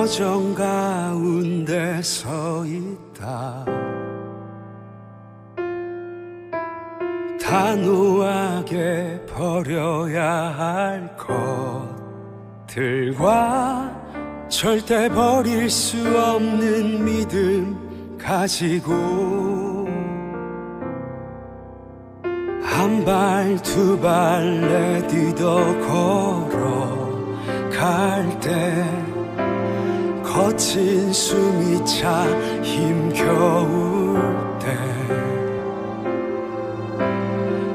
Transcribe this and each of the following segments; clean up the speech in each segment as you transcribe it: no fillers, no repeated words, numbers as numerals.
여정 가운데 서 있다. 단호하게 버려야 할 것들과 절대 버릴 수 없는 믿음 가지고 한 발 두 발 내딛어 걸어갈 때 거친 숨이 차 힘겨울 때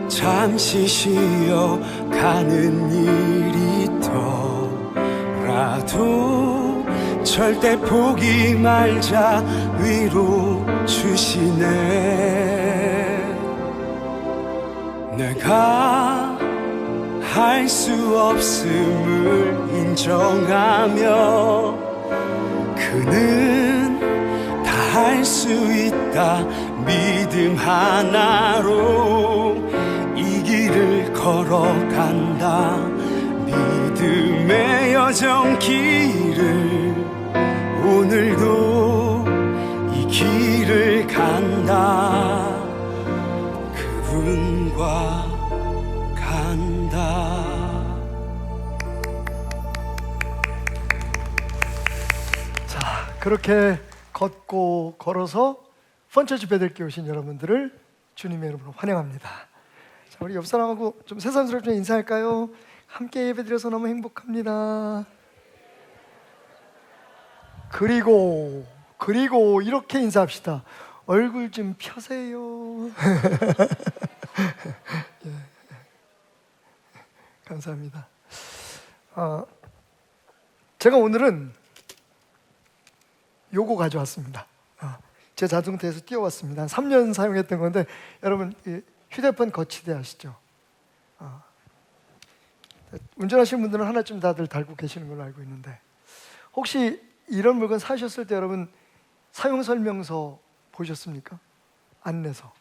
잠시 쉬어가는 일이 있더라도 절대 포기 말자 위로 주시네. 내가 할 수 없음을 인정하며 그는 다 할 수 있다 믿음 하나로 이 길을 걸어간다. 믿음의 여정 길을 오늘도 이 길을 간다. 그분과 간다. 자, 그렇게 걷고 걸어서 펀처치 베들께 오신 여러분들을 주님의 이름으로 환영합니다. 자, 우리 옆 사람하고 좀 새삼스럽게 인사할까요? 함께 예배드려서 너무 행복합니다. 그리고 이렇게 인사합시다. 얼굴 좀 펴세요. 예. 감사합니다. 제가 오늘은 요거 가져왔습니다. 제 자동차에서 띄워왔습니다. 한 3년 사용했던 건데 여러분 휴대폰 거치대 아시죠? 운전하시는 분들은 하나쯤 다들 달고 계시는 걸로 알고 있는데 혹시 이런 물건 사셨을 때 여러분 사용설명서 보셨습니까? 안내서.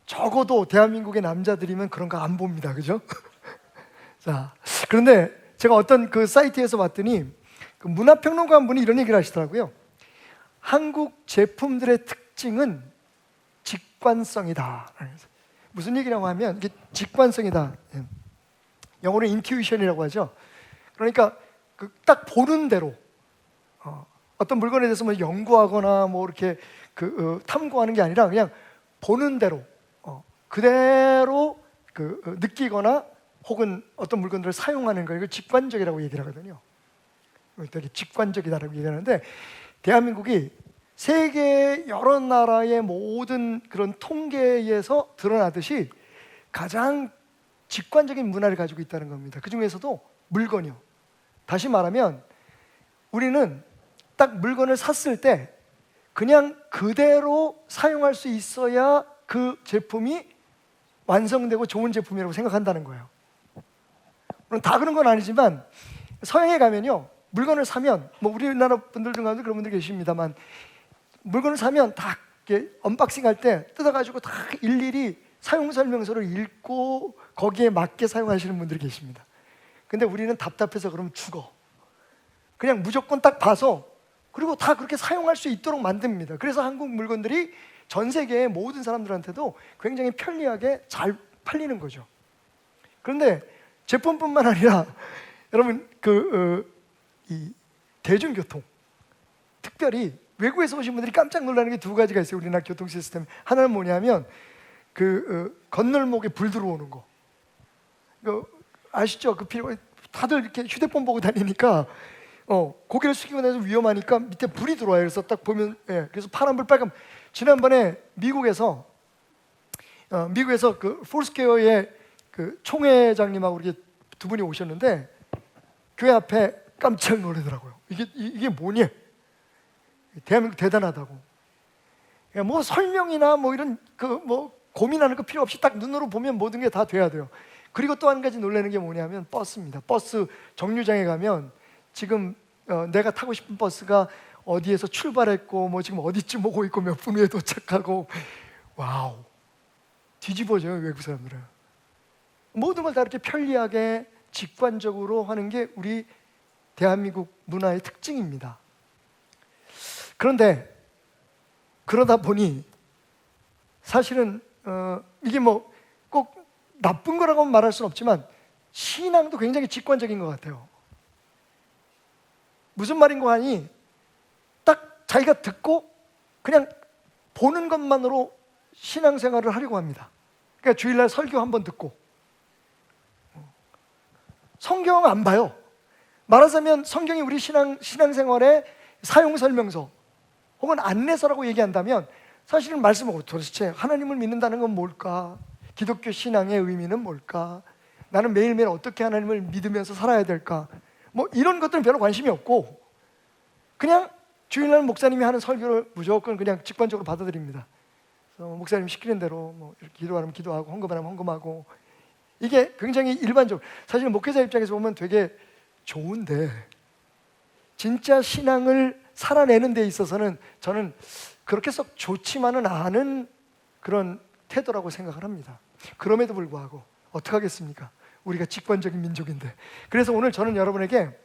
적어도 대한민국의 남자들이면 그런 거 안 봅니다. 그죠? 자, 그런데 제가 어떤 그 사이트에서 봤더니 그 문화평론가 한 분이 이런 얘기를 하시더라고요. 한국 제품들의 특징은 직관성이다. 무슨 얘기라고 하면 이게 직관성이다. 영어로 intuition이라고 하죠. 그러니까 그 딱 보는 대로 어떤 물건에 대해서 뭐 연구하거나 뭐 이렇게 탐구하는 게 아니라 그냥 보는 대로 그대로 느끼거나 혹은 어떤 물건들을 사용하는 거, 이걸 직관적이라고 얘기를 하거든요. 되게 직관적이다라고 얘기하는데 대한민국이 세계 여러 나라의 모든 그런 통계에서 드러나듯이 가장 직관적인 문화를 가지고 있다는 겁니다. 그 중에서도 물건이요. 다시 말하면 우리는 딱 물건을 샀을 때 그냥 그대로 사용할 수 있어야 그 제품이 완성되고 좋은 제품이라고 생각한다는 거예요. 물론 다 그런 건 아니지만 서양에 가면요, 물건을 사면 뭐 우리나라 분들 중에도 그런 분들 계십니다만 물건을 사면 다 이렇게 언박싱할 때 뜯어가지고 다 일일이 사용 설명서를 읽고 거기에 맞게 사용하시는 분들이 계십니다. 근데 우리는 답답해서 그러면 죽어. 그냥 무조건 딱 봐서 그리고 다 그렇게 사용할 수 있도록 만듭니다. 그래서 한국 물건들이 전 세계의 모든 사람들한테도 굉장히 편리하게 잘 팔리는 거죠. 그런데 제품뿐만 아니라 여러분 이 대중교통, 특별히 외국에서 오신 분들이 깜짝 놀라는 게 두 가지가 있어요. 우리나라 교통 시스템. 하나는 뭐냐면 건널목에 불 들어오는 거. 아시죠? 다들 이렇게 휴대폰 보고 다니니까 고개를 숙이고 나서 위험하니까 밑에 불이 들어와요. 그래서 딱 보면 그래서 파란불, 빨간. 지난번에 미국에서 그 폴스퀘어의 그 총회장님하고 이렇게 두 분이 오셨는데 교회 앞에 깜짝 놀라더라고요. 이게 뭐냐? 대한민국 대단하다고. 뭐 설명이나 뭐 이런 뭐 고민하는 거 필요 없이 딱 눈으로 보면 모든 게 다 돼야 돼요. 그리고 또 한 가지 놀라는 게 뭐냐면 버스입니다. 버스 정류장에 가면 지금 내가 타고 싶은 버스가 어디에서 출발했고 뭐 지금 어디쯤 오고 있고 몇 분 후에 도착하고, 와우, 뒤집어져요. 외국 사람들은 모든 걸 다 이렇게 편리하게 직관적으로 하는 게 우리 대한민국 문화의 특징입니다. 그런데 그러다 보니 사실은 이게 뭐 꼭 나쁜 거라고 말할 수는 없지만 신앙도 굉장히 직관적인 것 같아요. 무슨 말인고 하니 딱 자기가 듣고 그냥 보는 것만으로 신앙생활을 하려고 합니다. 그러니까 주일날 설교 한번 듣고 성경 안 봐요. 말하자면 성경이 우리 신앙생활의 사용설명서 혹은 안내서라고 얘기한다면 사실은 말씀하고 도대체 하나님을 믿는다는 건 뭘까? 기독교 신앙의 의미는 뭘까? 나는 매일매일 어떻게 하나님을 믿으면서 살아야 될까? 뭐 이런 것들은 별로 관심이 없고 그냥 주일날 목사님이 하는 설교를 무조건 그냥 직관적으로 받아들입니다. 그래서 목사님 시키는 대로 뭐 이렇게 기도하면 기도하고 헌금하면 헌금하고 이게 굉장히 일반적으로 사실 목회자 입장에서 보면 되게 좋은데 진짜 신앙을 살아내는 데 있어서는 저는 그렇게 썩 좋지만은 않은 그런 태도라고 생각을 합니다. 그럼에도 불구하고 어떡하겠습니까? 우리가 직관적인 민족인데. 그래서 오늘 저는 여러분에게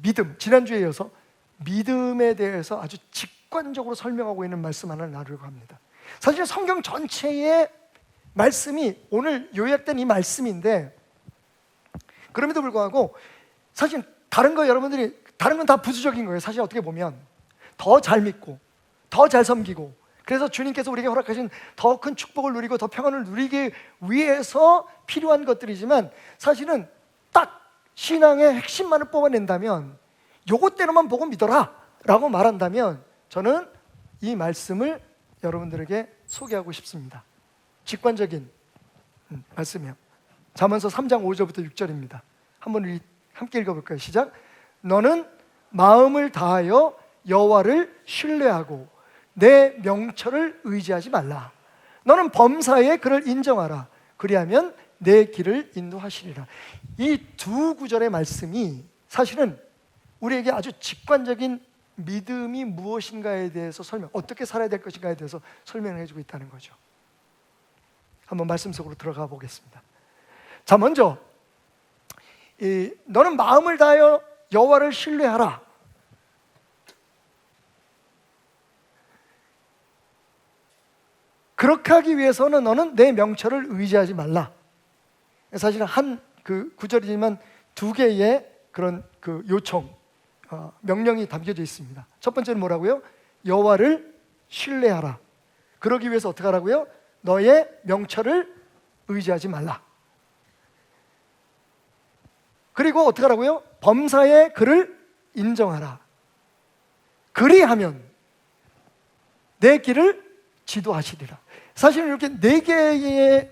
믿음, 지난주에 이어서 믿음에 대해서 아주 직관적으로 설명하고 있는 말씀 하나를 나누려고 합니다. 사실 성경 전체의 말씀이 오늘 요약된 이 말씀인데 그럼에도 불구하고 사실 다른 거 여러분들이 다른 건 다 부수적인 거예요. 사실 어떻게 보면 더 잘 믿고 더 잘 섬기고 그래서 주님께서 우리에게 허락하신 더 큰 축복을 누리고 더 평안을 누리기 위해서 필요한 것들이지만 사실은 딱 신앙의 핵심만을 뽑아낸다면 요것대로만 보고 믿어라 라고 말한다면 저는 이 말씀을 여러분들에게 소개하고 싶습니다. 직관적인 말씀이요. 잠언서 3장 5절부터 6절입니다. 한번 함께 읽어볼까요? 시작. 너는 마음을 다하여 여호와를 신뢰하고 내 명철을 의지하지 말라. 너는 범사에 그를 인정하라. 그리하면 내 길을 인도하시리라. 이 두 구절의 말씀이 사실은 우리에게 아주 직관적인 믿음이 무엇인가에 대해서 어떻게 살아야 될 것인가에 대해서 설명을 해주고 있다는 거죠. 한번 말씀 속으로 들어가 보겠습니다. 자, 먼저 너는 마음을 다하여 여호와를 신뢰하라. 그렇게 하기 위해서는 너는 내 명철을 의지하지 말라. 사실은 한 그 구절이지만 두 개의 그런 그 요청, 명령이 담겨져 있습니다. 첫 번째는 뭐라고요? 여호와를 신뢰하라. 그러기 위해서 어떻게 하라고요? 너의 명철을 의지하지 말라. 그리고 어떻게 하라고요? 범사에 그를 인정하라. 그리하면 내 길을 지도하시리라. 사실은 이렇게 네 개의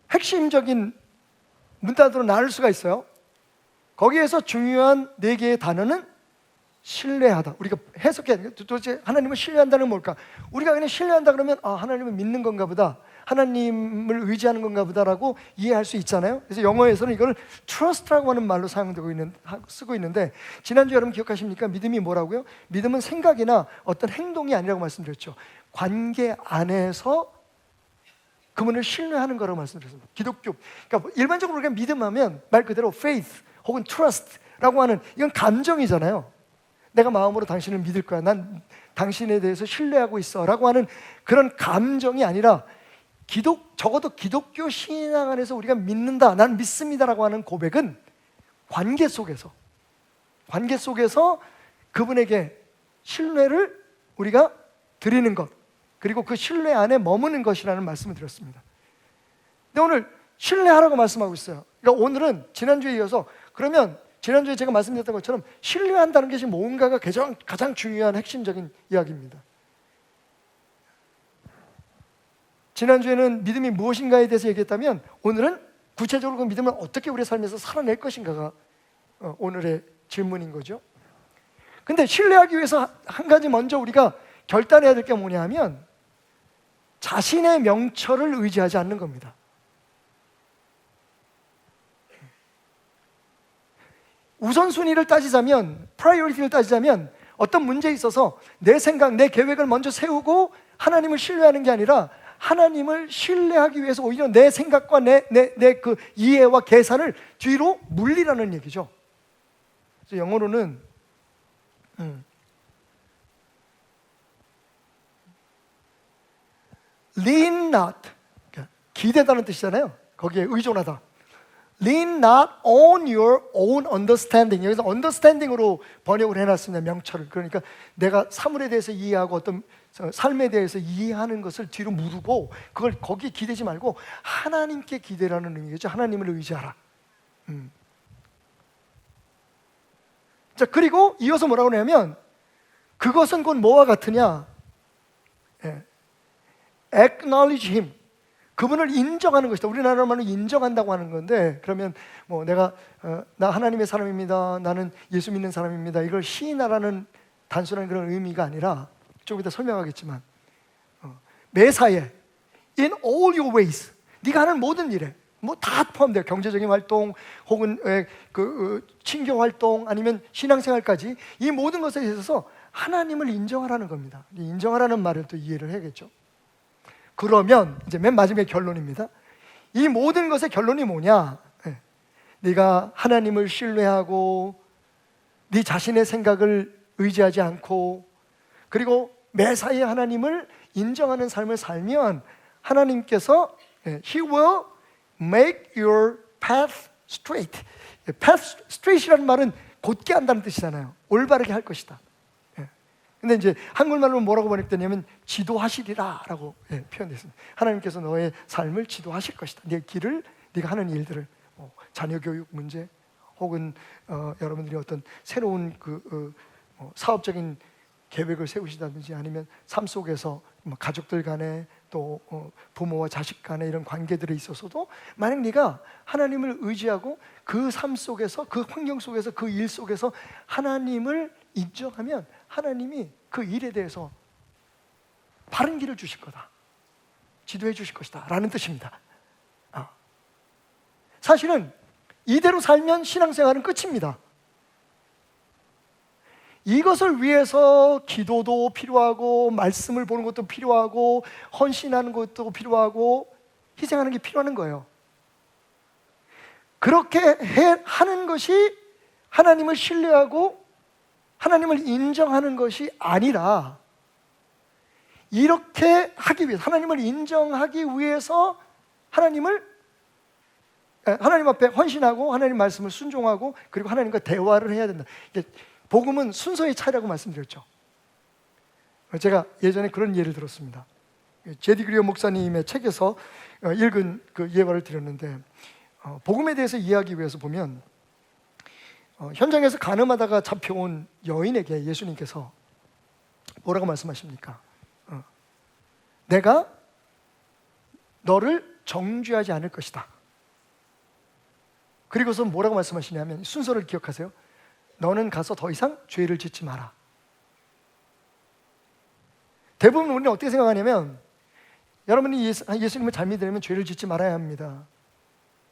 핵심적인 문단으로 나눌 수가 있어요. 거기에서 중요한 네 개의 단어는 신뢰하다. 우리가 해석해야 돼요. 도대체 하나님을 신뢰한다는 뭘까? 우리가 그냥 신뢰한다 그러면 하나님을 믿는 건가 보다, 하나님을 의지하는 건가 보다라고 이해할 수 있잖아요. 그래서 영어에서는 이걸 trust라고 하는 말로 쓰고 있는데 지난주 여러분 기억하십니까? 믿음이 뭐라고요? 믿음은 생각이나 어떤 행동이 아니라고 말씀드렸죠. 관계 안에서 그분을 신뢰하는 거라고 말씀드렸습니다. 기독교, 그러니까 일반적으로 우리가 믿음하면 말 그대로 faith 혹은 trust라고 하는 이건 감정이잖아요. 내가 마음으로 당신을 믿을 거야, 난 당신에 대해서 신뢰하고 있어 라고 하는 그런 감정이 아니라 적어도 기독교 신앙 안에서 우리가 믿는다, 난 믿습니다 라고 하는 고백은 관계 속에서 그분에게 신뢰를 우리가 드리는 것, 그리고 그 신뢰 안에 머무는 것이라는 말씀을 드렸습니다. 근데 오늘 신뢰하라고 말씀하고 있어요. 그러니까 오늘은 지난주에 이어서 그러면 지난주에 제가 말씀드렸던 것처럼 신뢰한다는 것이 뭔가가 가장 중요한 핵심적인 이야기입니다. 지난주에는 믿음이 무엇인가에 대해서 얘기했다면 오늘은 구체적으로 그 믿음을 어떻게 우리의 삶에서 살아낼 것인가가 오늘의 질문인 거죠. 근데 신뢰하기 위해서 한 가지 먼저 우리가 결단해야 될 게 뭐냐 하면 자신의 명철을 의지하지 않는 겁니다. 우선순위를 따지자면, 프라이어리티를 따지자면 어떤 문제에 있어서 내 생각, 내 계획을 먼저 세우고 하나님을 신뢰하는 게 아니라 하나님을 신뢰하기 위해서 오히려 내 생각과 내 그 이해와 계산을 뒤로 물리라는 얘기죠. 그래서 영어로는 lean not, 기대다는 뜻이잖아요. 거기에 의존하다. Lean not on your own understanding. 여기서 understanding으로 번역을 해놨습니다. 명철을. 그러니까 내가 사물에 대해서 이해하고 어떤 삶에 대해서 이해하는 것을 뒤로 무르고 그걸 거기에 기대지 말고 하나님께 기대라는 의미겠죠. 하나님을 의지하라. 자, 그리고 이어서 뭐라고 하냐면 그것은 곧 뭐와 같으냐? Acknowledge him. 그분을 인정하는 것이다. 우리나라 말은 인정한다고 하는 건데, 그러면 뭐 내가 나 하나님의 사람입니다, 나는 예수 믿는 사람입니다, 이걸 시인하라는 단순한 그런 의미가 아니라, 좀 이따 설명하겠지만 매사에 in all your ways, 네가 하는 모든 일에 뭐 다 포함돼요. 경제적인 활동 혹은 친교 활동 아니면 신앙생활까지 이 모든 것에 있어서 하나님을 인정하라는 겁니다. 인정하라는 말을 또 이해를 해야겠죠. 그러면 이제 맨 마지막에 결론입니다. 이 모든 것의 결론이 뭐냐? 네가 하나님을 신뢰하고 네 자신의 생각을 의지하지 않고 그리고 매사에 하나님을 인정하는 삶을 살면 하나님께서 He will make your path straight. path straight이라는 말은 곧게 한다는 뜻이잖아요. 올바르게 할 것이다. 근데 이제 한글말로 뭐라고 번역되냐면 지도하시리라 라고 표현됐습니다. 하나님께서 너의 삶을 지도하실 것이다. 네 길을, 네가 하는 일들을, 자녀 교육 문제 혹은 여러분들이 어떤 새로운 사업적인 계획을 세우시다든지 아니면 삶 속에서 가족들 간에 또 부모와 자식 간에 이런 관계들에 있어서도 만약 네가 하나님을 의지하고 그 삶 속에서 그 환경 속에서 그 일 속에서 하나님을 인정하면 하나님이 그 일에 대해서 바른 길을 주실 거다, 지도해 주실 것이다 라는 뜻입니다. 사실은 이대로 살면 신앙생활은 끝입니다. 이것을 위해서 기도도 필요하고 말씀을 보는 것도 필요하고 헌신하는 것도 필요하고 희생하는 게 필요한 거예요. 그렇게 하는 것이 하나님을 신뢰하고 하나님을 인정하는 것이 아니라 이렇게 하기 위해서, 하나님을 인정하기 위해서 하나님 앞에 헌신하고 하나님 말씀을 순종하고 그리고 하나님과 대화를 해야 된다. 복음은 순서의 차이라고 말씀드렸죠. 제가 예전에 그런 예를 들었습니다. 제디 그리어 목사님의 책에서 읽은 그 예화를 드렸는데 복음에 대해서 이해하기 위해서 보면 현장에서 간음하다가 잡혀온 여인에게 예수님께서 뭐라고 말씀하십니까? 내가 너를 정죄하지 않을 것이다. 그리고서 뭐라고 말씀하시냐면 순서를 기억하세요. 너는 가서 더 이상 죄를 짓지 마라. 대부분 우리는 어떻게 생각하냐면 여러분이 예수님을 잘 믿으려면 죄를 짓지 말아야 합니다.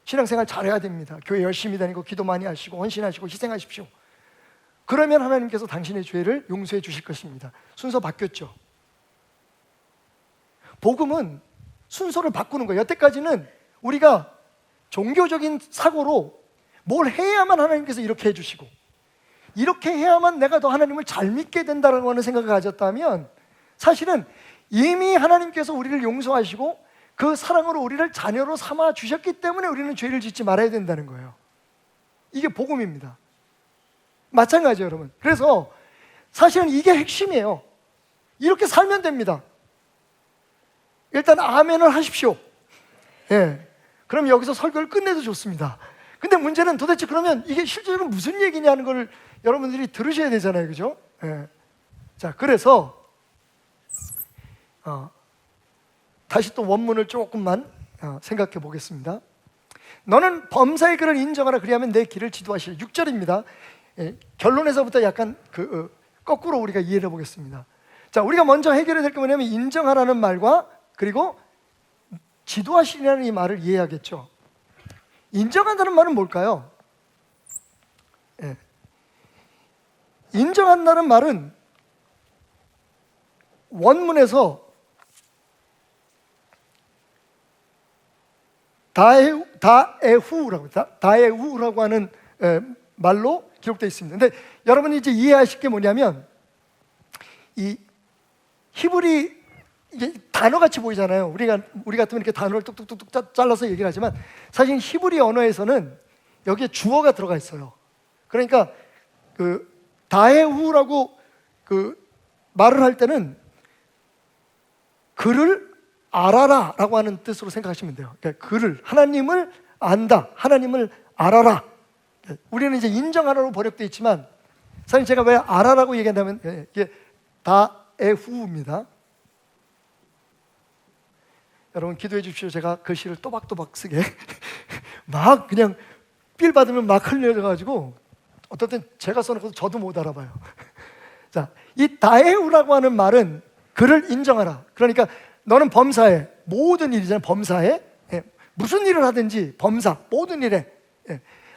신앙생활 잘해야 됩니다. 교회 열심히 다니고 기도 많이 하시고 헌신하시고 희생하십시오. 그러면 하나님께서 당신의 죄를 용서해 주실 것입니다. 순서 바뀌었죠. 복음은 순서를 바꾸는 거예요. 여태까지는 우리가 종교적인 사고로 뭘 해야만 하나님께서 이렇게 해주시고 이렇게 해야만 내가 더 하나님을 잘 믿게 된다는 하는 생각을 가졌다면 사실은 이미 하나님께서 우리를 용서하시고 그 사랑으로 우리를 자녀로 삼아 주셨기 때문에 우리는 죄를 짓지 말아야 된다는 거예요. 이게 복음입니다. 마찬가지예요, 여러분. 그래서 사실은 이게 핵심이에요. 이렇게 살면 됩니다. 일단 아멘을 하십시오. 그럼 여기서 설교를 끝내도 좋습니다. 근데 문제는 도대체 그러면 이게 실제로 무슨 얘기냐는 걸 여러분들이 들으셔야 되잖아요, 그죠? 자, 그래서 다시 또 원문을 조금만 생각해 보겠습니다. 너는 범사의 그를 인정하라 그리하면 내 길을 지도하시리. 6절입니다. 결론에서부터 약간 거꾸로 우리가 이해를 해보겠습니다. 자, 우리가 먼저 해결해야 될 게 뭐냐면 인정하라는 말과 그리고 지도하시리라는 이 말을 이해하겠죠. 인정한다는 말은 뭘까요? 인정한다는 말은 원문에서 다에후라고 하는 말로 기록되어 있습니다. 근데 여러분이 이제 이해하실 게 뭐냐면, 이 히브리 이게 단어같이 보이잖아요. 우리 같으면 이렇게 단어를 뚝뚝뚝뚝 잘라서 얘기를 하지만, 사실 히브리 언어에서는 여기에 주어가 들어가 있어요. 그러니까 그 다에후라고 말을 할 때는 그를 알아라라고 하는 뜻으로 생각하시면 돼요. 그러니까 그를, 하나님을 안다, 하나님을 알아라. 우리는 이제 인정하라로 번역되어 있지만, 사실 제가 왜 알아라고 얘기한다면 이게 다에후입니다. 여러분 기도해 주십시오. 제가 글씨를 또박또박 쓰게 막 그냥 필 받으면 막 흘려가지고 어떨 땐 제가 써놓고도 저도 못 알아봐요. 자, 이 다에후라고 하는 말은 그를 인정하라. 그러니까 너는 범사에, 모든 일이잖아요. 범사에 무슨 일을 하든지 범사, 모든 일에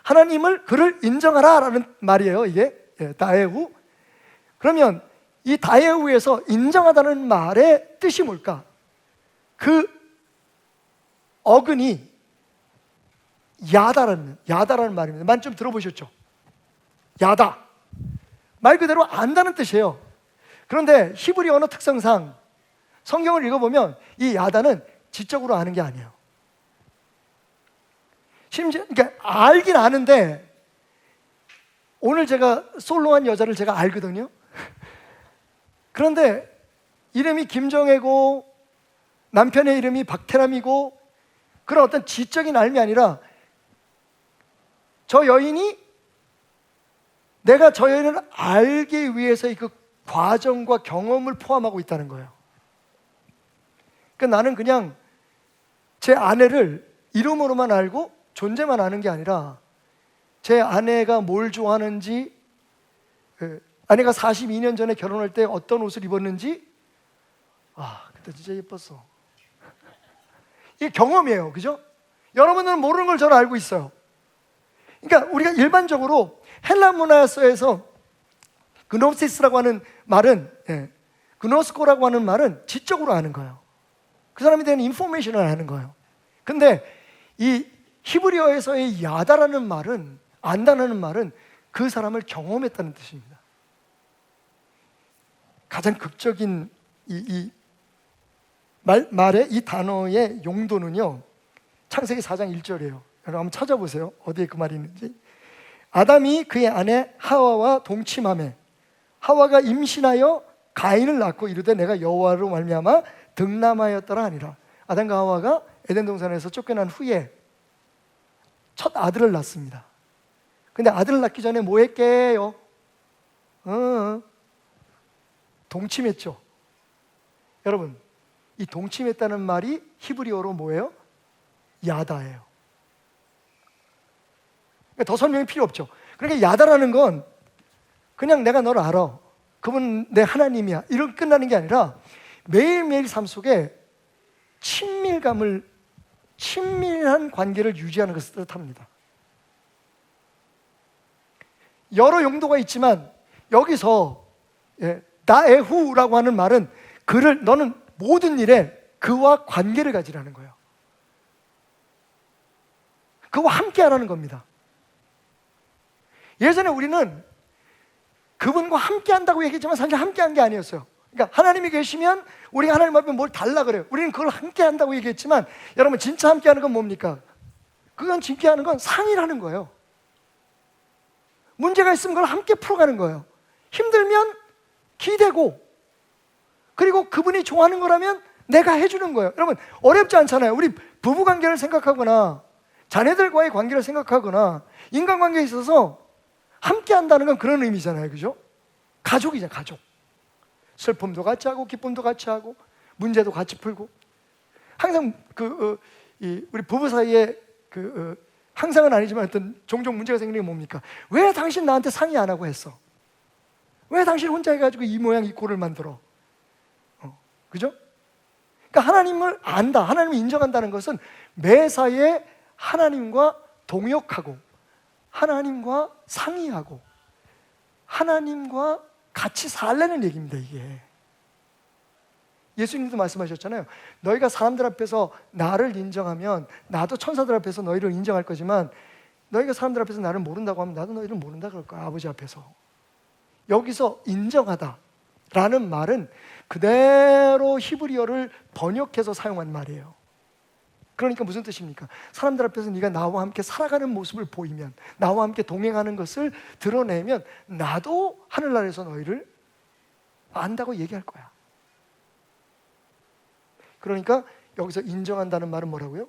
하나님을, 그를 인정하라 라는 말이에요. 이게 다에후. 그러면 이 다에후에서 인정하다는 말의 뜻이 뭘까? 그 어근이 야다라는 말입니다. 만 좀 들어보셨죠? 야다, 말 그대로 안다는 뜻이에요. 그런데 히브리 언어 특성상 성경을 읽어보면 이 야다는 지적으로 아는 게 아니에요. 심지어 그러니까 알긴 아는데, 오늘 제가 솔로한 여자를 제가 알거든요. 그런데 이름이 김정혜고 남편의 이름이 박태남이고 그런 어떤 지적인 알미 아니라, 저 여인이, 내가 저 여인을 알기 위해서의 그 과정과 경험을 포함하고 있다는 거예요. 그러니까 나는 그냥 제 아내를 이름으로만 알고 존재만 아는 게 아니라, 제 아내가 뭘 좋아하는지, 아내가 42년 전에 결혼할 때 어떤 옷을 입었는지, 그때 진짜 예뻤어. 이게 경험이에요. 그죠? 여러분들은 모르는 걸 저는 알고 있어요. 그러니까 우리가 일반적으로 헬라 문화에서 그노시스라고 하는 말은, 그노스코라고 하는 말은 지적으로 아는 거예요. 그 사람에 대한 인포메이션을 아는 거예요. 근데 이 히브리어에서의 야다라는 말은, 안다는 말은 그 사람을 경험했다는 뜻입니다. 가장 극적인 말의 이 단어의 용도는요, 창세기 4장 1절이에요. 여러분 한번 찾아보세요. 어디에 그 말이 있는지. 아담이 그의 아내 하와와 동침하매 하와가 임신하여 가인을 낳고 이르되 내가 여호와로 말미암아 득남하였더라 하니라. 아담과 하와가 에덴 동산에서 쫓겨난 후에 첫 아들을 낳습니다. 근데 아들을 낳기 전에 뭐 했게요? 동침했죠. 여러분, 이 동침했다는 말이 히브리어로 뭐예요? 야다예요. 더 설명이 필요 없죠. 그러니까 야다라는 건 그냥 내가 너를 알아, 그분 내 하나님이야, 이렇게 끝나는 게 아니라 매일매일 삶 속에 친밀한 관계를 유지하는 것을 뜻합니다. 여러 용도가 있지만 여기서 나에후라고 하는 말은 너는 모든 일에 그와 관계를 가지라는 거예요. 그와 함께 하라는 겁니다. 예전에 우리는 그분과 함께 한다고 얘기했지만 사실 함께 한 게 아니었어요. 그러니까 하나님이 계시면 우리가 하나님 앞에 뭘 달라 그래요. 우리는 그걸 함께 한다고 얘기했지만, 여러분 진짜 함께 하는 건 뭡니까? 그건 함께 하는 건 상의라는 거예요. 문제가 있으면 그걸 함께 풀어가는 거예요. 힘들면 기대고, 그리고 그분이 좋아하는 거라면 내가 해주는 거예요. 여러분 어렵지 않잖아요. 우리 부부관계를 생각하거나 자녀들과의 관계를 생각하거나 인간관계에 있어서 함께 한다는 건 그런 의미잖아요. 그죠? 가족이잖아요. 가족. 슬픔도 같이 하고 기쁨도 같이 하고 문제도 같이 풀고. 항상 우리 부부 사이에 항상은 아니지만 어떤 종종 문제가 생기는 게 뭡니까? 왜 당신 나한테 상의 안 하고 했어? 왜 당신 혼자 해가지고 이 모양 이 꼴을 만들어? 그죠? 그러니까 하나님을 안다, 하나님을 인정한다는 것은 매사에 하나님과 동역하고 하나님과 상의하고 하나님과 같이 살라는 얘기입니다. 예수님도 말씀하셨잖아요. 너희가 사람들 앞에서 나를 인정하면 나도 천사들 앞에서 너희를 인정할 거지만 너희가 사람들 앞에서 나를 모른다고 하면 나도 너희를 모른다 그럴 거야, 아버지 앞에서. 여기서 인정하다 라는 말은 그대로 히브리어를 번역해서 사용한 말이에요. 그러니까 무슨 뜻입니까? 사람들 앞에서 네가 나와 함께 살아가는 모습을 보이면, 나와 함께 동행하는 것을 드러내면 나도 하늘나라에서 너희를 안다고 얘기할 거야. 그러니까 여기서 인정한다는 말은 뭐라고요?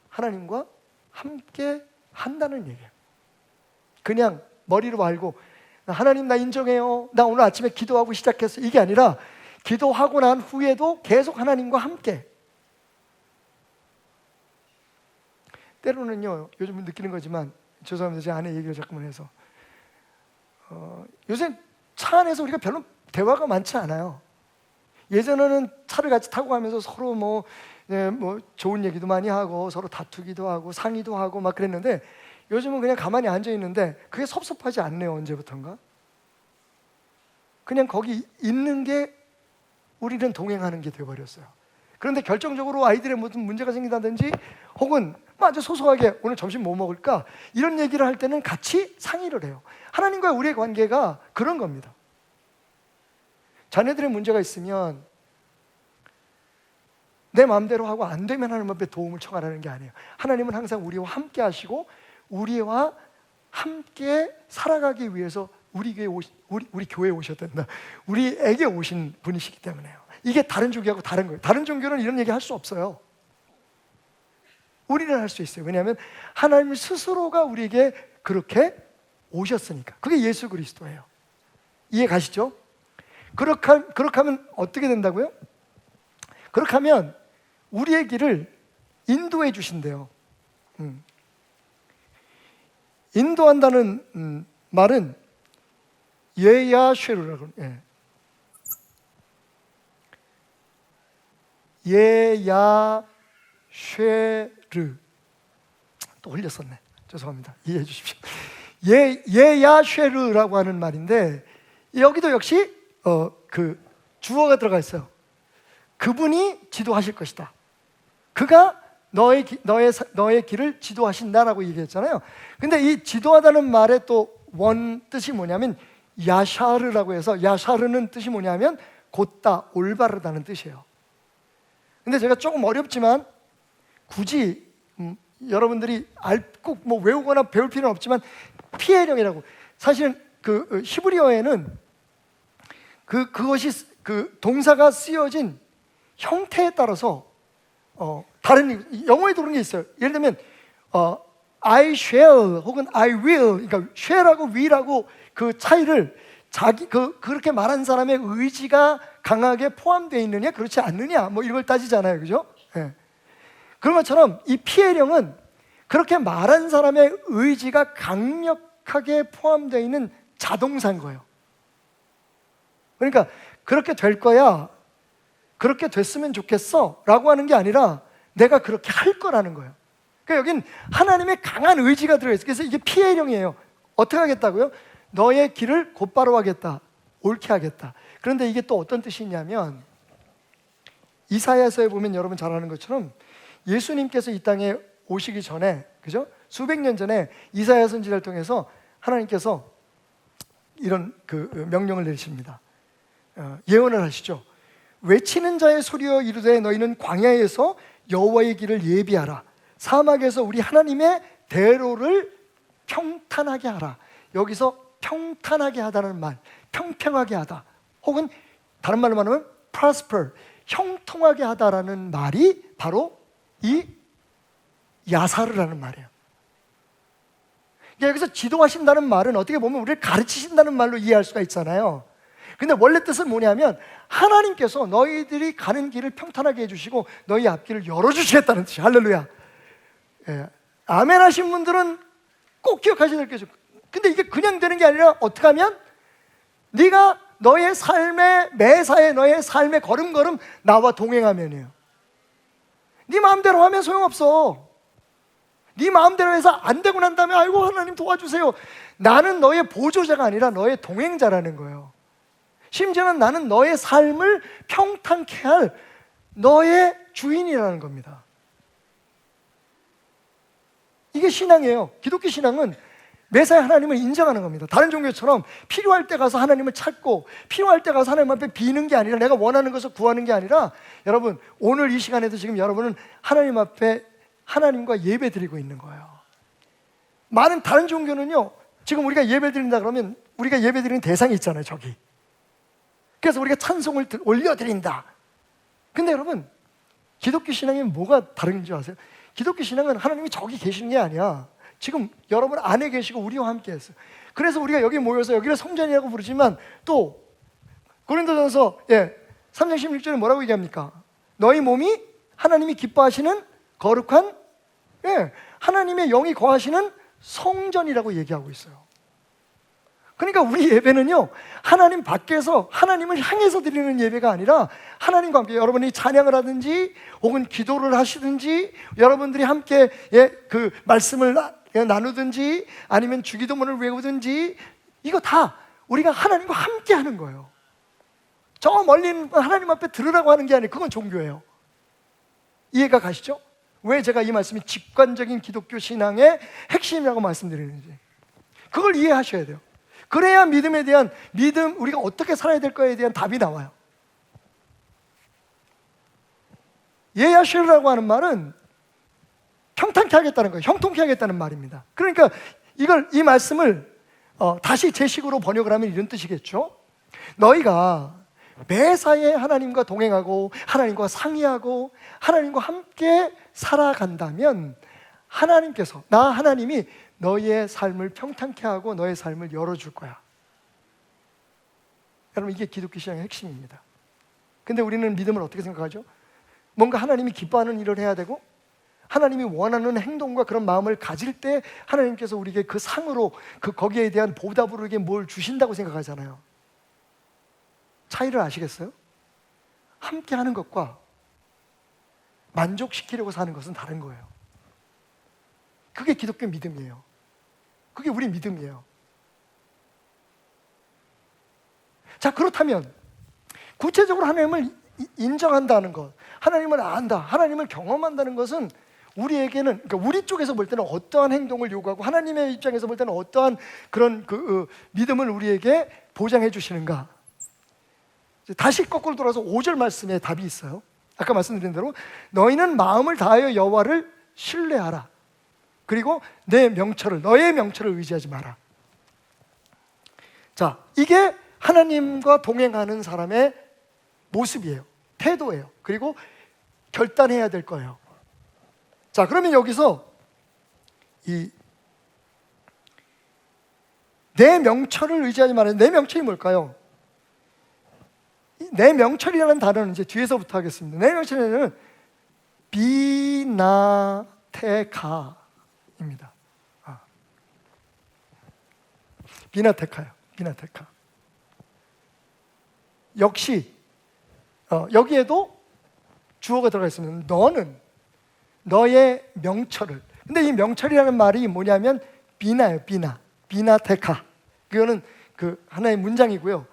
하나님과 함께 한다는 얘기예요. 그냥 머리로 알고 하나님 나 인정해요, 나 오늘 아침에 기도하고 시작했어, 이게 아니라 기도하고 난 후에도 계속 하나님과 함께. 때로는요, 요즘 느끼는 거지만 죄송합니다, 제 아내 얘기를 자꾸만 해서 요새 차 안에서 우리가 별로 대화가 많지 않아요. 예전에는 차를 같이 타고 가면서 서로 뭐 좋은 얘기도 많이 하고 서로 다투기도 하고 상의도 하고 막 그랬는데 요즘은 그냥 가만히 앉아 있는데 그게 섭섭하지 않네요. 언제부턴가 그냥 거기 있는 게 우리는 동행하는 게 되어버렸어요. 그런데 결정적으로 아이들의 무슨 문제가 생긴다든지 혹은 아주 소소하게 오늘 점심 뭐 먹을까 이런 얘기를 할 때는 같이 상의를 해요. 하나님과 우리의 관계가 그런 겁니다. 자녀들의 문제가 있으면 내 마음대로 하고 안 되면 하나님 앞에 도움을 청하라는 게 아니에요. 하나님은 항상 우리와 함께 하시고 우리와 함께 살아가기 위해서 우리 교회에 오셨단다. 우리에게 오신 분이시기 때문에요. 이게 다른 종교하고 다른 거예요. 다른 종교는 이런 얘기 할 수 없어요. 우리는 할 수 있어요. 왜냐하면 하나님 스스로가 우리에게 그렇게 오셨으니까. 그게 예수 그리스도예요. 이해 가시죠? 그렇게 하면 어떻게 된다고요? 그렇게 하면 우리의 길을 인도해 주신대요. 인도한다는 말은 예야쉐르라고 해요. 예야쉐르. 또 흘렸었네. 죄송합니다. 이해해 주십시오. 예야쉐르라고 하는 말인데 여기도 역시 그 주어가 들어가 있어요. 그분이 지도하실 것이다. 그가 너의 길을 지도하신다라고 얘기했잖아요. 근데 이 지도하다는 말의 또 원 뜻이 뭐냐면 야샤르라고 해서, 야샤르는 뜻이 뭐냐면 곧다, 올바르다는 뜻이에요. 근데 제가 조금 어렵지만 굳이 여러분들이 꼭 뭐 외우거나 배울 필요는 없지만 피해령이라고, 사실은 그 히브리어에는 그것이 그 동사가 쓰여진 형태에 따라서 다른, 영어에도 그런 게 있어요. 예를 들면 I shall 혹은 I will, 그러니까 shall하고 will하고 그 차이를 그렇게 말한 사람의 의지가 강하게 포함되어 있느냐 그렇지 않느냐 뭐 이런 걸 따지잖아요. 그죠? 네. 그런 것처럼 이 피해령은 그렇게 말한 사람의 의지가 강력하게 포함되어 있는 자동사인 거예요. 그러니까 그렇게 될 거야, 그렇게 됐으면 좋겠어 라고 하는 게 아니라 내가 그렇게 할 거라는 거예요. 그러니까 여긴 하나님의 강한 의지가 들어있어요. 그래서 이게 피해령이에요. 어떻게 하겠다고요? 너의 길을 곧바로 하겠다, 옳게 하겠다. 그런데 이게 또 어떤 뜻이 있냐면 이사야서에 보면 여러분 잘 아는 것처럼 예수님께서 이 땅에 오시기 전에, 그죠? 수백 년 전에 이사야 선지자를 통해서 하나님께서 이런 그 명령을 내리십니다. 예언을 하시죠. 외치는 자의 소리여 이르되 너희는 광야에서 여호와의 길을 예비하라. 사막에서 우리 하나님의 대로를 평탄하게 하라. 여기서 평탄하게 하다는 말, 평평하게 하다, 혹은 다른 말로 말하면 prosper, 형통하게 하다라는 말이 바로 이 야사르라는 말이에요. 여기서 지도하신다는 말은 어떻게 보면 우리를 가르치신다는 말로 이해할 수가 있잖아요. 근데 원래 뜻은 뭐냐면 하나님께서 너희들이 가는 길을 평탄하게 해주시고 너희 앞길을 열어주시겠다는 뜻이에요. 할렐루야. 예. 아멘 하신 분들은 꼭 기억하셔야 될 게, 근데 이게 그냥 되는 게 아니라 어떻게 하면 네가 너의 삶의 매사에 너의 삶의 걸음걸음 나와 동행하면이에요. 네 마음대로 하면 소용없어. 네 마음대로 해서 안 되고 난 다음에 아이고 하나님 도와주세요, 나는 너의 보조자가 아니라 너의 동행자라는 거예요. 심지어는 나는 너의 삶을 평탄케 할 너의 주인이라는 겁니다. 이게 신앙이에요. 기독교 신앙은 매사에 하나님을 인정하는 겁니다. 다른 종교처럼 필요할 때 가서 하나님을 찾고 필요할 때 가서 하나님 앞에 비는 게 아니라 내가 원하는 것을 구하는 게 아니라, 여러분 오늘 이 시간에도 지금 여러분은 하나님 앞에 하나님과 예배 드리고 있는 거예요. 많은 다른 종교는요, 지금 우리가 예배 드린다 그러면 우리가 예배 드리는 대상이 있잖아요, 저기. 그래서 우리가 찬송을 올려드린다. 근데 여러분, 기독교 신앙이 뭐가 다른지 아세요? 기독교 신앙은 하나님이 저기 계시는 게 아니야. 지금 여러분 안에 계시고 우리와 함께 했어요. 그래서 우리가 여기 모여서 여기를 성전이라고 부르지만, 또 고린도전서 3장 16절에 뭐라고 얘기합니까? 너희 몸이 하나님이 기뻐하시는 거룩한, 하나님의 영이 거하시는 성전이라고 얘기하고 있어요. 그러니까 우리 예배는요, 하나님 밖에서 하나님을 향해서 드리는 예배가 아니라 하나님과 함께, 여러분이 찬양을 하든지 혹은 기도를 하시든지 여러분들이 함께 그 말씀을 나누든지 아니면 주기도문을 외우든지, 이거 다 우리가 하나님과 함께 하는 거예요. 저 멀리 있는 하나님 앞에 들으라고 하는 게 아니에요. 그건 종교예요. 이해가 가시죠? 왜 제가 이 말씀이 직관적인 기독교 신앙의 핵심이라고 말씀드리는지 그걸 이해하셔야 돼요. 그래야 믿음에 대한 우리가 어떻게 살아야 될 거에 대한 답이 나와요. 예야시르라고 하는 말은 평탄케 하겠다는 거예요. 형통케 하겠다는 말입니다. 그러니까 이 말씀을 다시 제 식으로 번역을 하면 이런 뜻이겠죠. 너희가 매사에 하나님과 동행하고 하나님과 상의하고 하나님과 함께 살아간다면 하나님께서, 하나님이 너희의 삶을 평탄케 하고 너의 삶을 열어줄 거야. 여러분, 이게 기독교 신앙의 핵심입니다. 근데 우리는 믿음을 어떻게 생각하죠? 뭔가 하나님이 기뻐하는 일을 해야 되고 하나님이 원하는 행동과 그런 마음을 가질 때 하나님께서 우리에게 그 상으로 거기에 대한 보답으로 이게 뭘 주신다고 생각하잖아요. 차이를 아시겠어요? 함께 하는 것과 만족시키려고 사는 것은 다른 거예요. 그게 기독교 믿음이에요. 그게 우리 믿음이에요. 자, 그렇다면 구체적으로 하나님을 인정한다는 것, 하나님을 안다, 하나님을 경험한다는 것은 우리에게는, 그러니까 우리 쪽에서 볼 때는 어떠한 행동을 요구하고 하나님의 입장에서 볼 때는 어떠한 그런 믿음을 우리에게 보장해 주시는가? 다시 거꾸로 돌아서 5절 말씀에 답이 있어요. 아까 말씀드린 대로 너희는 마음을 다하여 여호와를 신뢰하라. 그리고 너의 명철을 의지하지 마라. 자, 이게 하나님과 동행하는 사람의 모습이에요. 태도예요. 그리고 결단해야 될 거예요. 자, 그러면 여기서 내 명철을 의지하지 마라. 내 명철이 뭘까요? 내 명철이라는 단어는 이제 뒤에서부터 하겠습니다. 내 명철에는 비나테카입니다. 비나테카요. 비나테카. 역시 여기에도 주어가 들어가 있습니다. 너는 너의 명철을. 근데 이 명철이라는 말이 뭐냐면 비나예요. 비나테카. 그거는 그 하나의 문장이고요.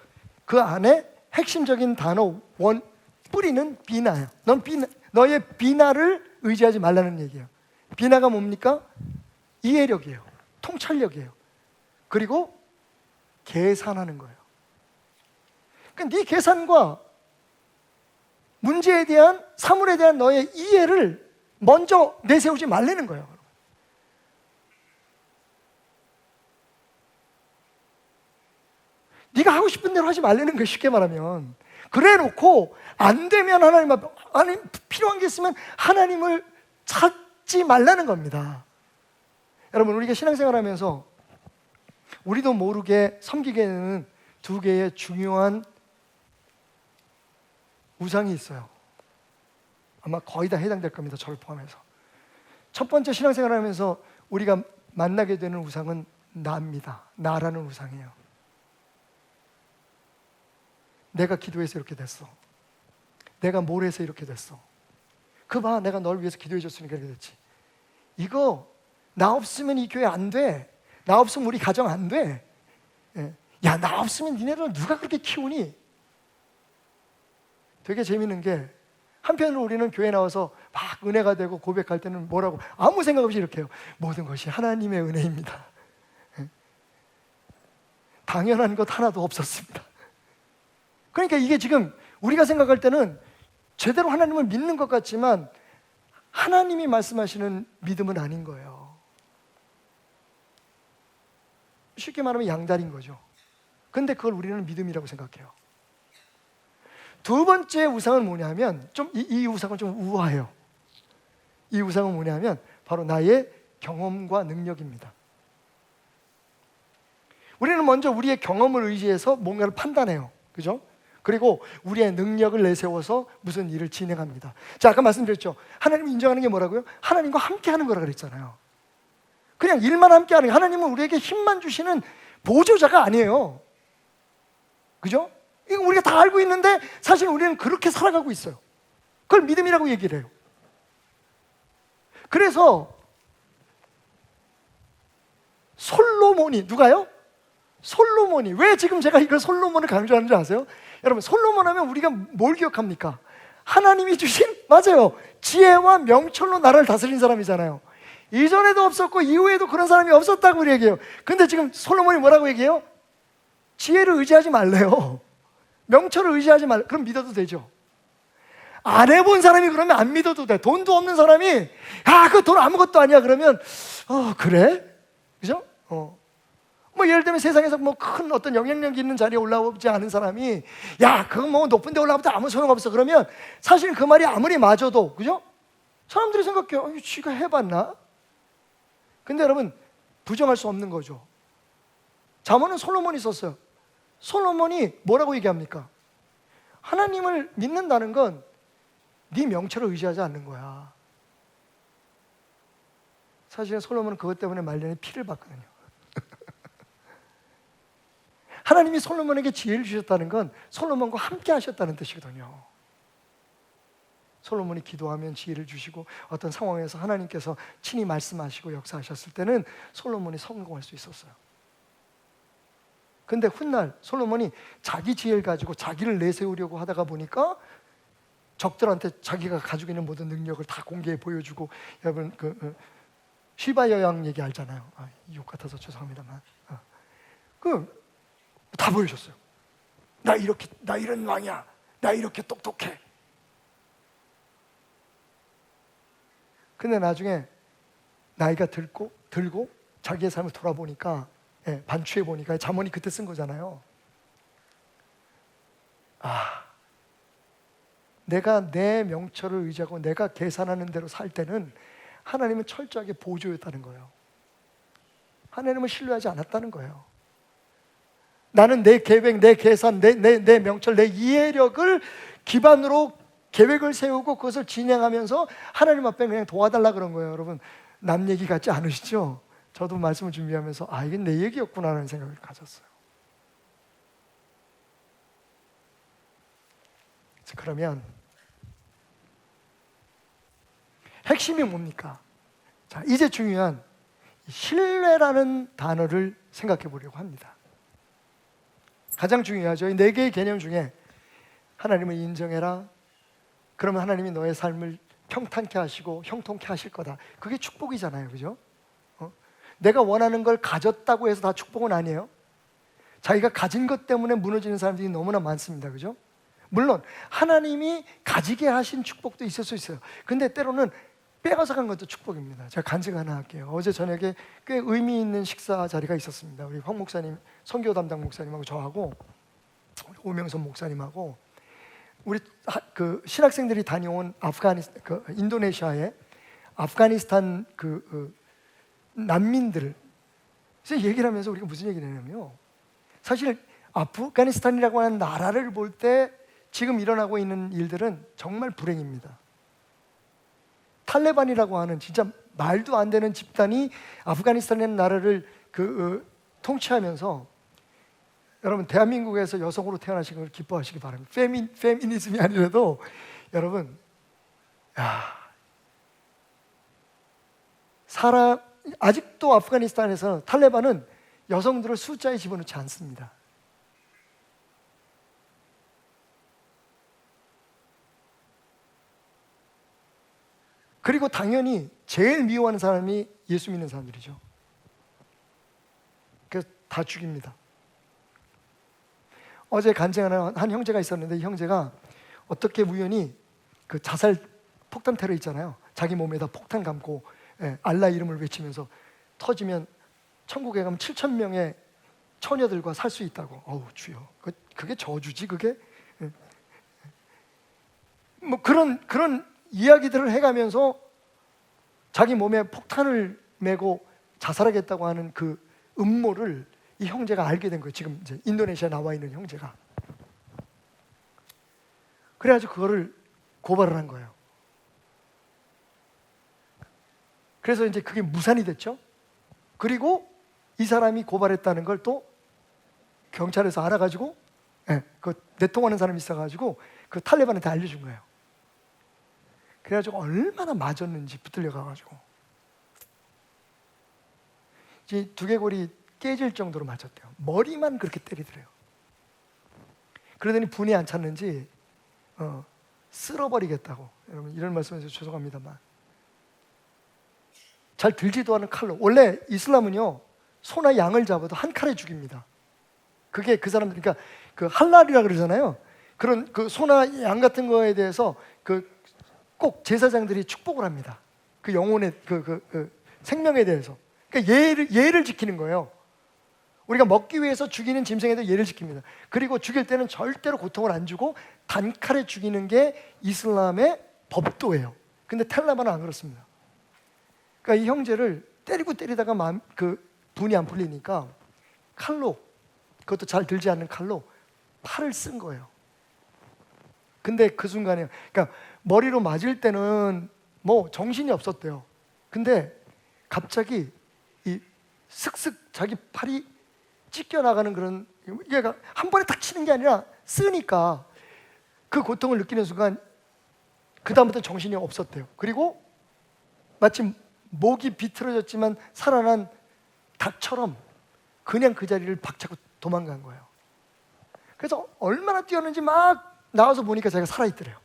그 안에 핵심적인 단어 뿌리는 비나예요. 너의 비나를 의지하지 말라는 얘기예요. 비나가 뭡니까? 이해력이에요. 통찰력이에요. 그리고 계산하는 거예요. 그러니까 네 계산과 문제에 대한, 사물에 대한 너의 이해를 먼저 내세우지 말라는 거예요. 네가 하고 싶은 대로 하지 말라는 거예요. 쉽게 말하면. 그래 놓고 안 되면 하나님 필요한 게 있으면 하나님을 찾지 말라는 겁니다. 여러분, 우리가 신앙생활하면서 우리도 모르게 섬기게 되는 두 개의 중요한 우상이 있어요. 아마 거의 다 해당될 겁니다. 저를 포함해서. 첫 번째, 신앙생활하면서 우리가 만나게 되는 우상은 나입니다. 나라는 우상이에요. 내가 기도해서 이렇게 됐어. 내가 뭘 해서 이렇게 됐어. 그 봐, 내가 널 위해서 기도해 줬으니까 이렇게 됐지. 이거 나 없으면 이 교회 안 돼. 나 없으면 우리 가정 안 돼. 야, 나 없으면 니네들 누가 그렇게 키우니? 되게 재밌는 게 한편으로 우리는 교회 나와서 막 은혜가 되고 고백할 때는 뭐라고 아무 생각 없이 이렇게 해요. 모든 것이 하나님의 은혜입니다. 당연한 것 하나도 없었습니다. 그러니까 이게 지금 우리가 생각할 때는 제대로 하나님을 믿는 것 같지만 하나님이 말씀하시는 믿음은 아닌 거예요. 쉽게 말하면 양다리인 거죠. 근데 그걸 우리는 믿음이라고 생각해요. 두 번째 우상은 뭐냐면 이 우상은 좀 우아해요. 이 우상은 뭐냐면 바로 나의 경험과 능력입니다. 우리는 먼저 우리의 경험을 의지해서 뭔가를 판단해요. 그죠? 그리고 우리의 능력을 내세워서 무슨 일을 진행합니다. 자, 아까 말씀드렸죠. 하나님을 인정하는 게 뭐라고요? 하나님과 함께 하는 거라 그랬잖아요. 그냥 일만 함께 하는 게, 하나님은 우리에게 힘만 주시는 보조자가 아니에요. 그죠? 이거 우리가 다 알고 있는데 사실 우리는 그렇게 살아가고 있어요. 그걸 믿음이라고 얘기를 해요. 그래서 솔로몬이, 누가요? 솔로몬이, 왜 지금 제가 이걸 솔로몬을 강조하는지 아세요? 여러분, 솔로몬 하면 우리가 뭘 기억합니까? 하나님이 주신, 맞아요, 지혜와 명철로 나라를 다스린 사람이잖아요. 이전에도 없었고 이후에도 그런 사람이 없었다고 얘기해요. 근데 지금 솔로몬이 뭐라고 얘기해요? 지혜를 의지하지 말래요. 명철을 의지하지 말래. 그럼 믿어도 되죠. 안 해본 사람이 그러면 안 믿어도 돼. 돈도 없는 사람이 그 돈 아무것도 아니야 그러면 그래? 그죠? 뭐 예를 들면 세상에서 뭐 큰 어떤 영향력 있는 자리에 올라오지 않은 사람이 그거 뭐 높은 데 올라가도 아무 소용없어 그러면 사실 그 말이 아무리 맞아도, 그죠? 사람들이 생각해요. 쥐가 해봤나? 근데 여러분, 부정할 수 없는 거죠. 잠언은 솔로몬이 썼어요. 솔로몬이 뭐라고 얘기합니까? 하나님을 믿는다는 건 네 명철을 의지하지 않는 거야. 사실은 솔로몬은 그것 때문에 말년에 피를 봤거든요. 하나님이 솔로몬에게 지혜를 주셨다는 건 솔로몬과 함께 하셨다는 뜻이거든요. 솔로몬이 기도하면 지혜를 주시고 어떤 상황에서 하나님께서 친히 말씀하시고 역사하셨을 때는 솔로몬이 성공할 수 있었어요. 근데 훗날 솔로몬이 자기 지혜를 가지고 자기를 내세우려고 하다가 보니까 적들한테 자기가 가지고 있는 모든 능력을 다 공개해 보여주고, 여러분 시바 여왕 얘기 알잖아요. 욕 같아서 죄송합니다만 다 보여줬어요. 나 이런 왕이야. 나 이렇게 똑똑해. 근데 나중에 나이가 들고 자기의 삶을 돌아보니까, 반추해 보니까, 잠언이 그때 쓴 거잖아요. 내가 내 명철을 의지하고 내가 계산하는 대로 살 때는 하나님은 철저하게 보조였다는 거예요. 하나님을 신뢰하지 않았다는 거예요. 나는 내 계획, 내 계산, 내 명철, 내 이해력을 기반으로 계획을 세우고 그것을 진행하면서 하나님 앞에 그냥 도와달라 그런 거예요. 여러분, 남 얘기 같지 않으시죠? 저도 말씀을 준비하면서 이게 내 얘기였구나라는 생각을 가졌어요. 그러면 핵심이 뭡니까? 자, 이제 중요한 신뢰라는 단어를 생각해 보려고 합니다. 가장 중요하죠. 이 4개의 개념 중에 하나님을 인정해라. 그러면 하나님이 너의 삶을 평탄케 하시고 형통케 하실 거다. 그게 축복이잖아요. 그죠? 내가 원하는 걸 가졌다고 해서 다 축복은 아니에요. 자기가 가진 것 때문에 무너지는 사람들이 너무나 많습니다. 그죠? 물론 하나님이 가지게 하신 축복도 있을 수 있어요. 근데 때로는 빼가서 간 것도 축복입니다. 제가 간증 하나 할게요. 어제 저녁에 꽤 의미 있는 식사 자리가 있었습니다. 우리 황 목사님, 선교 담당 목사님하고 저하고 오명선 목사님하고 우리 신학생들이 다녀온 인도네시아의 아프가니스탄 난민들을 얘기를 하면서 우리가 무슨 얘기를 했냐면요, 사실 아프가니스탄이라고 하는 나라를 볼 때 지금 일어나고 있는 일들은 정말 불행입니다. 탈레반이라고 하는 진짜 말도 안 되는 집단이 아프가니스탄이라는 나라를 통치하면서, 여러분, 대한민국에서 여성으로 태어나신 걸 기뻐하시기 바랍니다. 페미니즘이 아니라도 여러분, 아직도 아프가니스탄에서 탈레반은 여성들을 숫자에 집어넣지 않습니다. 그리고 당연히 제일 미워하는 사람이 예수 믿는 사람들이죠. 그래서 다 죽입니다. 어제 간증하는 한 형제가 있었는데, 이 형제가 어떻게 우연히 그 자살 폭탄 테러 있잖아요. 자기 몸에다 폭탄 감고 알라 이름을 외치면서 터지면 천국에 가면 7,000명의 처녀들과 살 수 있다고. 어우 주여, 그게 저주지 그게? 뭐 그런 이야기들을 해가면서 자기 몸에 폭탄을 메고 자살하겠다고 하는 그 음모를 이 형제가 알게 된 거예요. 지금 이제 인도네시아에 나와 있는 형제가. 그래가지고 그거를 고발을 한 거예요. 그래서 이제 그게 무산이 됐죠. 그리고 이 사람이 고발했다는 걸 또 경찰에서 알아가지고, 그 내통하는 사람이 있어가지고 그 탈레반한테 알려준 거예요. 그래가지고 얼마나 맞았는지 붙들려 가가지고 이제 두개골이 깨질 정도로 맞았대요. 머리만 그렇게 때리더래요. 그러더니 분이 안 찼는지 쓸어버리겠다고. 여러분 이런 말씀해서 죄송합니다만, 잘 들지도 않은 칼로. 원래 이슬람은요, 소나 양을 잡아도 한 칼에 죽입니다. 그게 그 사람들, 그러니까 그 할랄이라 그러잖아요. 그런 그 소나 양 같은 거에 대해서 그 꼭 제사장들이 축복을 합니다. 그 영혼의 그 생명에 대해서. 그러니까 예를 지키는 거예요. 우리가 먹기 위해서 죽이는 짐승에도 예를 지킵니다. 그리고 죽일 때는 절대로 고통을 안 주고 단칼에 죽이는 게 이슬람의 법도예요. 근데 탈레반은 안 그렇습니다. 그러니까 이 형제를 때리다가 그 분이 안 풀리니까 칼로, 그것도 잘 들지 않는 칼로 팔을 쓴 거예요. 근데 그 순간에, 그러니까 머리로 맞을 때는 뭐 정신이 없었대요. 근데 갑자기 이 슥슥 자기 팔이 찢겨나가는 그런, 이게 한 번에 탁 치는 게 아니라 쓰니까 그 고통을 느끼는 순간 그 다음부터 정신이 없었대요. 그리고 마치 목이 비틀어졌지만 살아난 닭처럼 그냥 그 자리를 박차고 도망간 거예요. 그래서 얼마나 뛰었는지 막 나와서 보니까 자기가 살아있더래요.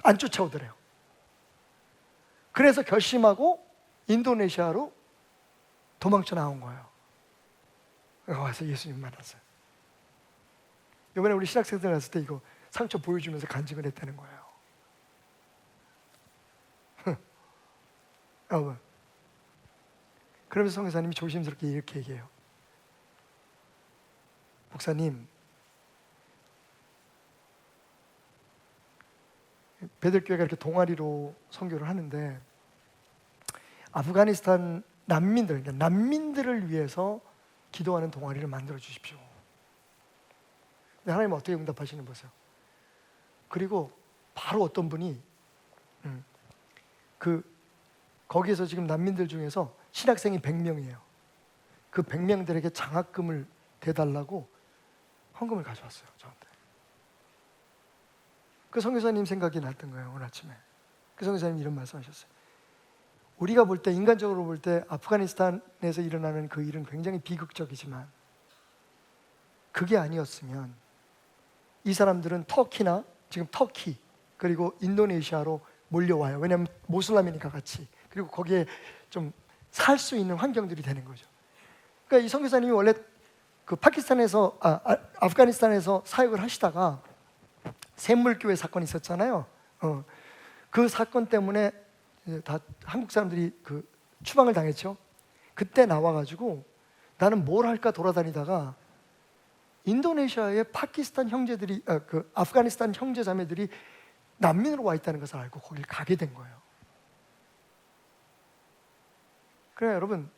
안 쫓아오더래요. 그래서 결심하고 인도네시아로 도망쳐 나온 거예요. 와서 예수님 만났어요. 이번에 우리 신학생들 갔을 때 이거 상처 보여주면서 간증을 했다는 거예요. 여러분, 그러면서 성교사님이 조심스럽게 이렇게 얘기해요. 목사님, 베들교회가 이렇게 동아리로 선교를 하는데 아프가니스탄 난민들을 위해서 기도하는 동아리를 만들어 주십시오. 근데 하나님은 어떻게 응답하시는 보세요. 그리고 바로 어떤 분이 거기에서 지금 난민들 중에서 신학생이 100명이에요. 그 100명들에게 장학금을 대달라고 헌금을 가져왔어요, 저한테. 그 선교사님 생각이 났던 거예요, 오늘 아침에. 그 선교사님이 이런 말씀하셨어요. 우리가 볼 때, 인간적으로 볼 때 아프가니스탄에서 일어나는 그 일은 굉장히 비극적이지만 그게 아니었으면 이 사람들은 터키나, 지금 터키 그리고 인도네시아로 몰려와요. 왜냐하면 모슬람이니까 같이. 그리고 거기에 좀 살 수 있는 환경들이 되는 거죠. 그러니까 이 선교사님이 원래 그 파키스탄에서 아프가니스탄에서 사역을 하시다가 샘물교회 사건이 있었잖아요. 그 사건 때문에 다 한국 사람들이 그 추방을 당했죠. 그때 나와가지고 나는 뭘 할까 돌아다니다가 인도네시아의 파키스탄 형제들이, 그 아프가니스탄 형제자매들이 난민으로 와 있다는 것을 알고 거길 가게 된 거예요. 그래 여러분,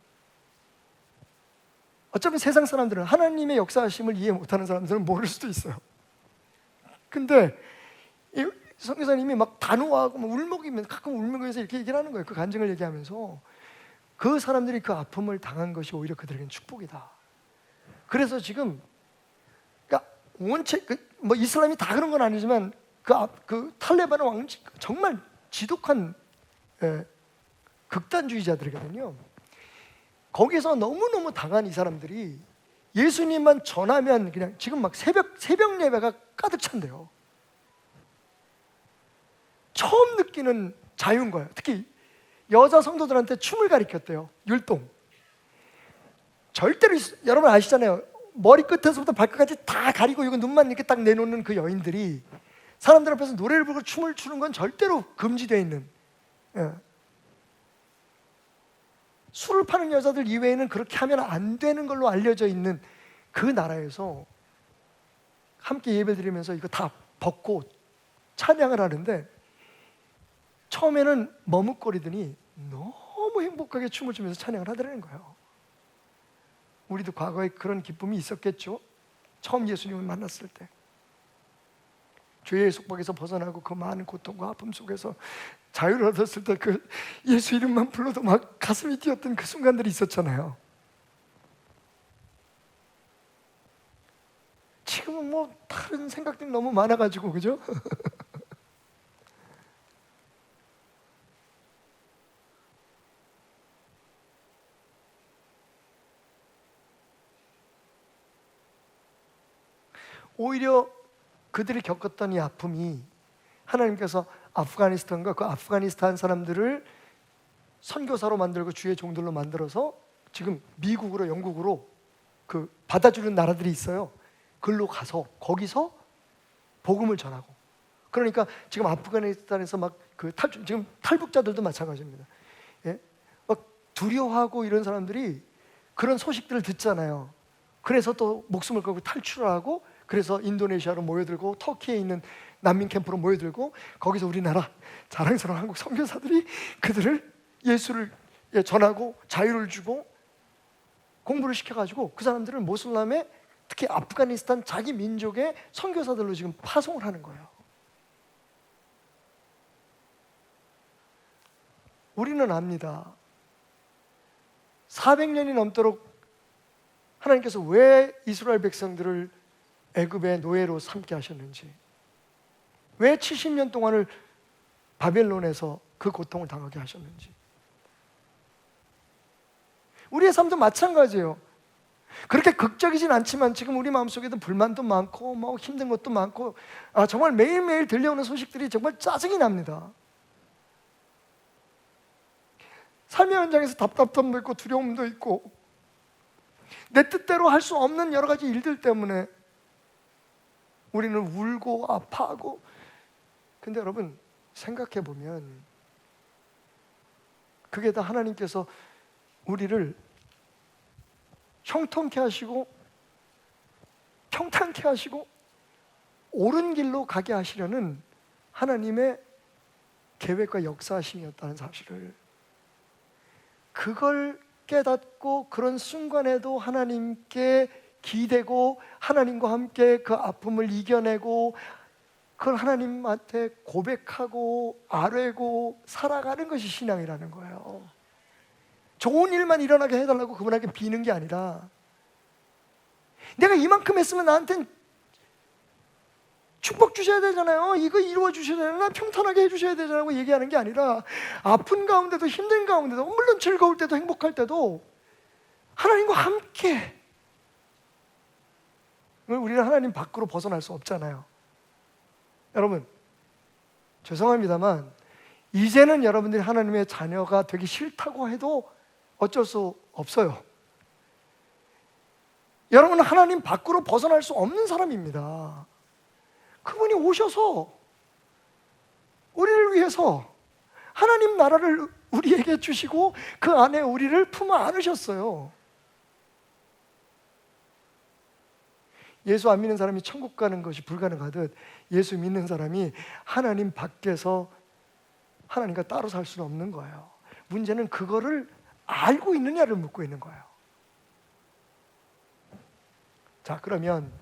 어쩌면 세상 사람들은 하나님의 역사하심을 이해 못하는 사람들은 모를 수도 있어요. 근데 이 선교사님이 막 단호하고 막 울먹이면서, 가끔 울먹이면서 이렇게 얘기를 하는 거예요. 그 간증을 얘기하면서 그 사람들이 그 아픔을 당한 것이 오히려 그들에게는 축복이다. 그래서 지금 그러니까 원체 뭐 이슬람이 다 그런 건 아니지만 그 탈레반은 정말 지독한 극단주의자들이거든요. 거기서 너무너무 당한 이 사람들이 예수님만 전하면 그냥 지금 막 새벽 예배가 가득 찬대요. 처음 느끼는 자유인 거예요. 특히 여자 성도들한테 춤을 가르쳤대요. 율동. 절대로 여러분 아시잖아요. 머리 끝에서부터 발끝까지 다 가리고 이거 눈만 이렇게 딱 내놓는 그 여인들이 사람들 앞에서 노래를 부르고 춤을 추는 건 절대로 금지되어 있는, 예. 술을 파는 여자들 이외에는 그렇게 하면 안 되는 걸로 알려져 있는 그 나라에서 함께 예배 드리면서 이거 다 벗고 찬양을 하는데 처음에는 머뭇거리더니 너무 행복하게 춤을 추면서 찬양을 하더라는 거예요. 우리도 과거에 그런 기쁨이 있었겠죠. 처음 예수님을 만났을 때 죄의 속박에서 벗어나고 그 많은 고통과 아픔 속에서 자유를 얻었을 때 그 예수 이름만 불러도 막 가슴이 뛰었던 그 순간들이 있었잖아요. 지금은 뭐 다른 생각들이 너무 많아가지고, 그죠? 오히려 그들이 겪었던 이 아픔이 하나님께서 아프가니스탄과 그 아프가니스탄 사람들을 선교사로 만들고 주의 종들로 만들어서 지금 미국으로 영국으로 그 받아주는 나라들이 있어요. 글로 가서 거기서 복음을 전하고, 그러니까 지금 아프가니스탄에서 막 그 지금 탈북자들도 마찬가지입니다. 예? 막 두려워하고 이런 사람들이 그런 소식들을 듣잖아요. 그래서 또 목숨을 걸고 탈출을 하고, 그래서 인도네시아로 모여들고 터키에 있는 난민 캠프로 모여들고, 거기서 우리나라 자랑스러운 한국 선교사들이 그들을 예수를 전하고 자유를 주고 공부를 시켜가지고 그 사람들을 모슬람의, 특히 아프가니스탄 자기 민족의 선교사들로 지금 파송을 하는 거예요. 우리는 압니다. 400년이 넘도록 하나님께서 왜 이스라엘 백성들을 애굽의 노예로 삼게 하셨는지, 왜 70년 동안을 바벨론에서 그 고통을 당하게 하셨는지. 우리의 삶도 마찬가지예요. 그렇게 극적이진 않지만 지금 우리 마음속에도 불만도 많고 뭐 힘든 것도 많고, 정말 매일매일 들려오는 소식들이 정말 짜증이 납니다. 삶의 현장에서 답답함도 있고 두려움도 있고 내 뜻대로 할 수 없는 여러 가지 일들 때문에 우리는 울고 아파하고. 근데 여러분 생각해 보면 그게 다 하나님께서 우리를 형통케 하시고 평탄케 하시고 옳은 길로 가게 하시려는 하나님의 계획과 역사하심이었다는 사실을, 그걸 깨닫고 그런 순간에도 하나님께 기대고 하나님과 함께 그 아픔을 이겨내고 그걸 하나님한테 고백하고 아뢰고 살아가는 것이 신앙이라는 거예요. 좋은 일만 일어나게 해달라고 그분에게 비는 게 아니라, 내가 이만큼 했으면 나한텐 축복 주셔야 되잖아요, 이거 이루어 주셔야 되잖아요, 평탄하게 해주셔야 되잖아요 얘기하는 게 아니라, 아픈 가운데도 힘든 가운데도, 물론 즐거울 때도 행복할 때도 하나님과 함께. 우리는 하나님 밖으로 벗어날 수 없잖아요. 여러분 죄송합니다만 이제는 여러분들이 하나님의 자녀가 되기 싫다고 해도 어쩔 수 없어요. 여러분은 하나님 밖으로 벗어날 수 없는 사람입니다. 그분이 오셔서 우리를 위해서 하나님 나라를 우리에게 주시고 그 안에 우리를 품어 안으셨어요. 예수 안 믿는 사람이 천국 가는 것이 불가능하듯 예수 믿는 사람이 하나님 밖에서 하나님과 따로 살 수는 없는 거예요. 문제는 그거를 알고 있느냐를 묻고 있는 거예요. 자, 그러면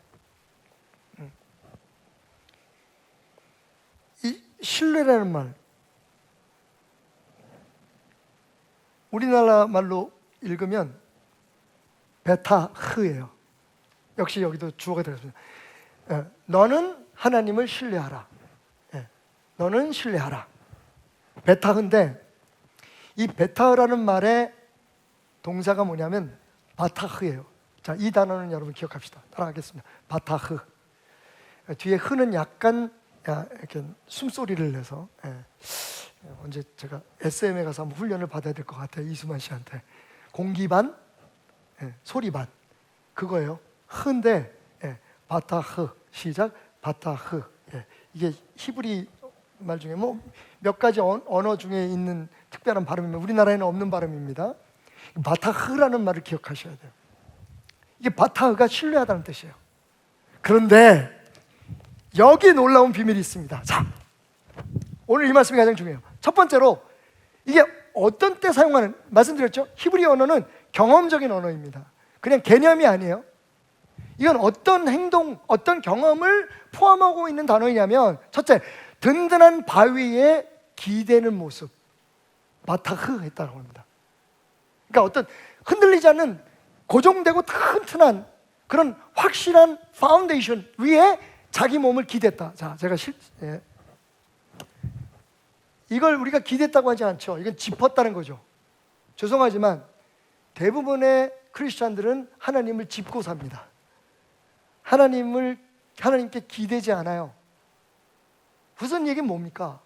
이 신뢰라는 말, 우리나라 말로 읽으면 베타흐예요. 역시 여기도 주어가 되었습니다. 너는 하나님을 신뢰하라. 너는 신뢰하라. 베타흐인데, 이 베타흐라는 말의 동사가 뭐냐면 바타흐예요. 자, 이 단어는 여러분 기억합시다. 따라하겠습니다. 바타흐. 뒤에 흐는 약간 이렇게 숨소리를 내서 언제 제가 SM에 가서 한번 훈련을 받아야 될 것 같아요. 이수만 씨한테. 공기 반, 소리 반. 그거예요. 흐인데 바타흐 시작 바타흐. 이게 히브리 말 중에 뭐 몇 가지 언어 중에 있는 특별한 발음이면 우리나라에는 없는 발음입니다. 바타흐라는 말을 기억하셔야 돼요. 이게 바타흐가 신뢰하다는 뜻이에요. 그런데 여기 놀라운 비밀이 있습니다. 자, 오늘 이 말씀이 가장 중요해요. 첫 번째로 이게 어떤 때 사용하는, 말씀드렸죠? 히브리 언어는 경험적인 언어입니다. 그냥 개념이 아니에요. 이건 어떤 행동, 어떤 경험을 포함하고 있는 단어이냐면, 첫째, 든든한 바위에 기대는 모습, 바타흐 했다고 합니다. 그러니까 어떤 흔들리지 않는 고정되고 튼튼한 그런 확실한 파운데이션 위에 자기 몸을 기댔다. 자, 제가 이걸 우리가 기댔다고 하지 않죠. 이건 짚었다는 거죠. 죄송하지만 대부분의 크리스찬들은 하나님을 짚고 삽니다. 하나님께 기대지 않아요. 무슨 얘기는 뭡니까?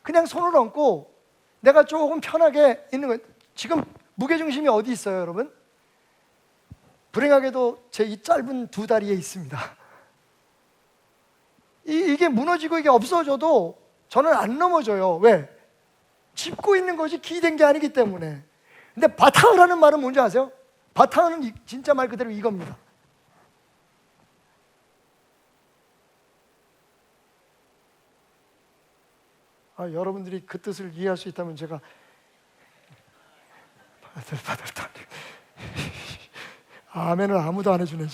그냥 손을 얹고 내가 조금 편하게 있는 거예요. 지금 무게중심이 어디 있어요, 여러분? 불행하게도 제 이 짧은 두 다리에 있습니다. 이게 무너지고 이게 없어져도 저는 안 넘어져요. 왜? 짚고 있는 것이 기댄 게 아니기 때문에. 근데 바탕이라는 말은 뭔지 아세요? 바탕은 진짜 말 그대로 이겁니다. 여러분들이 그 뜻을 이해할 수 있다면 제가 아멘을 아무도 안 해주네.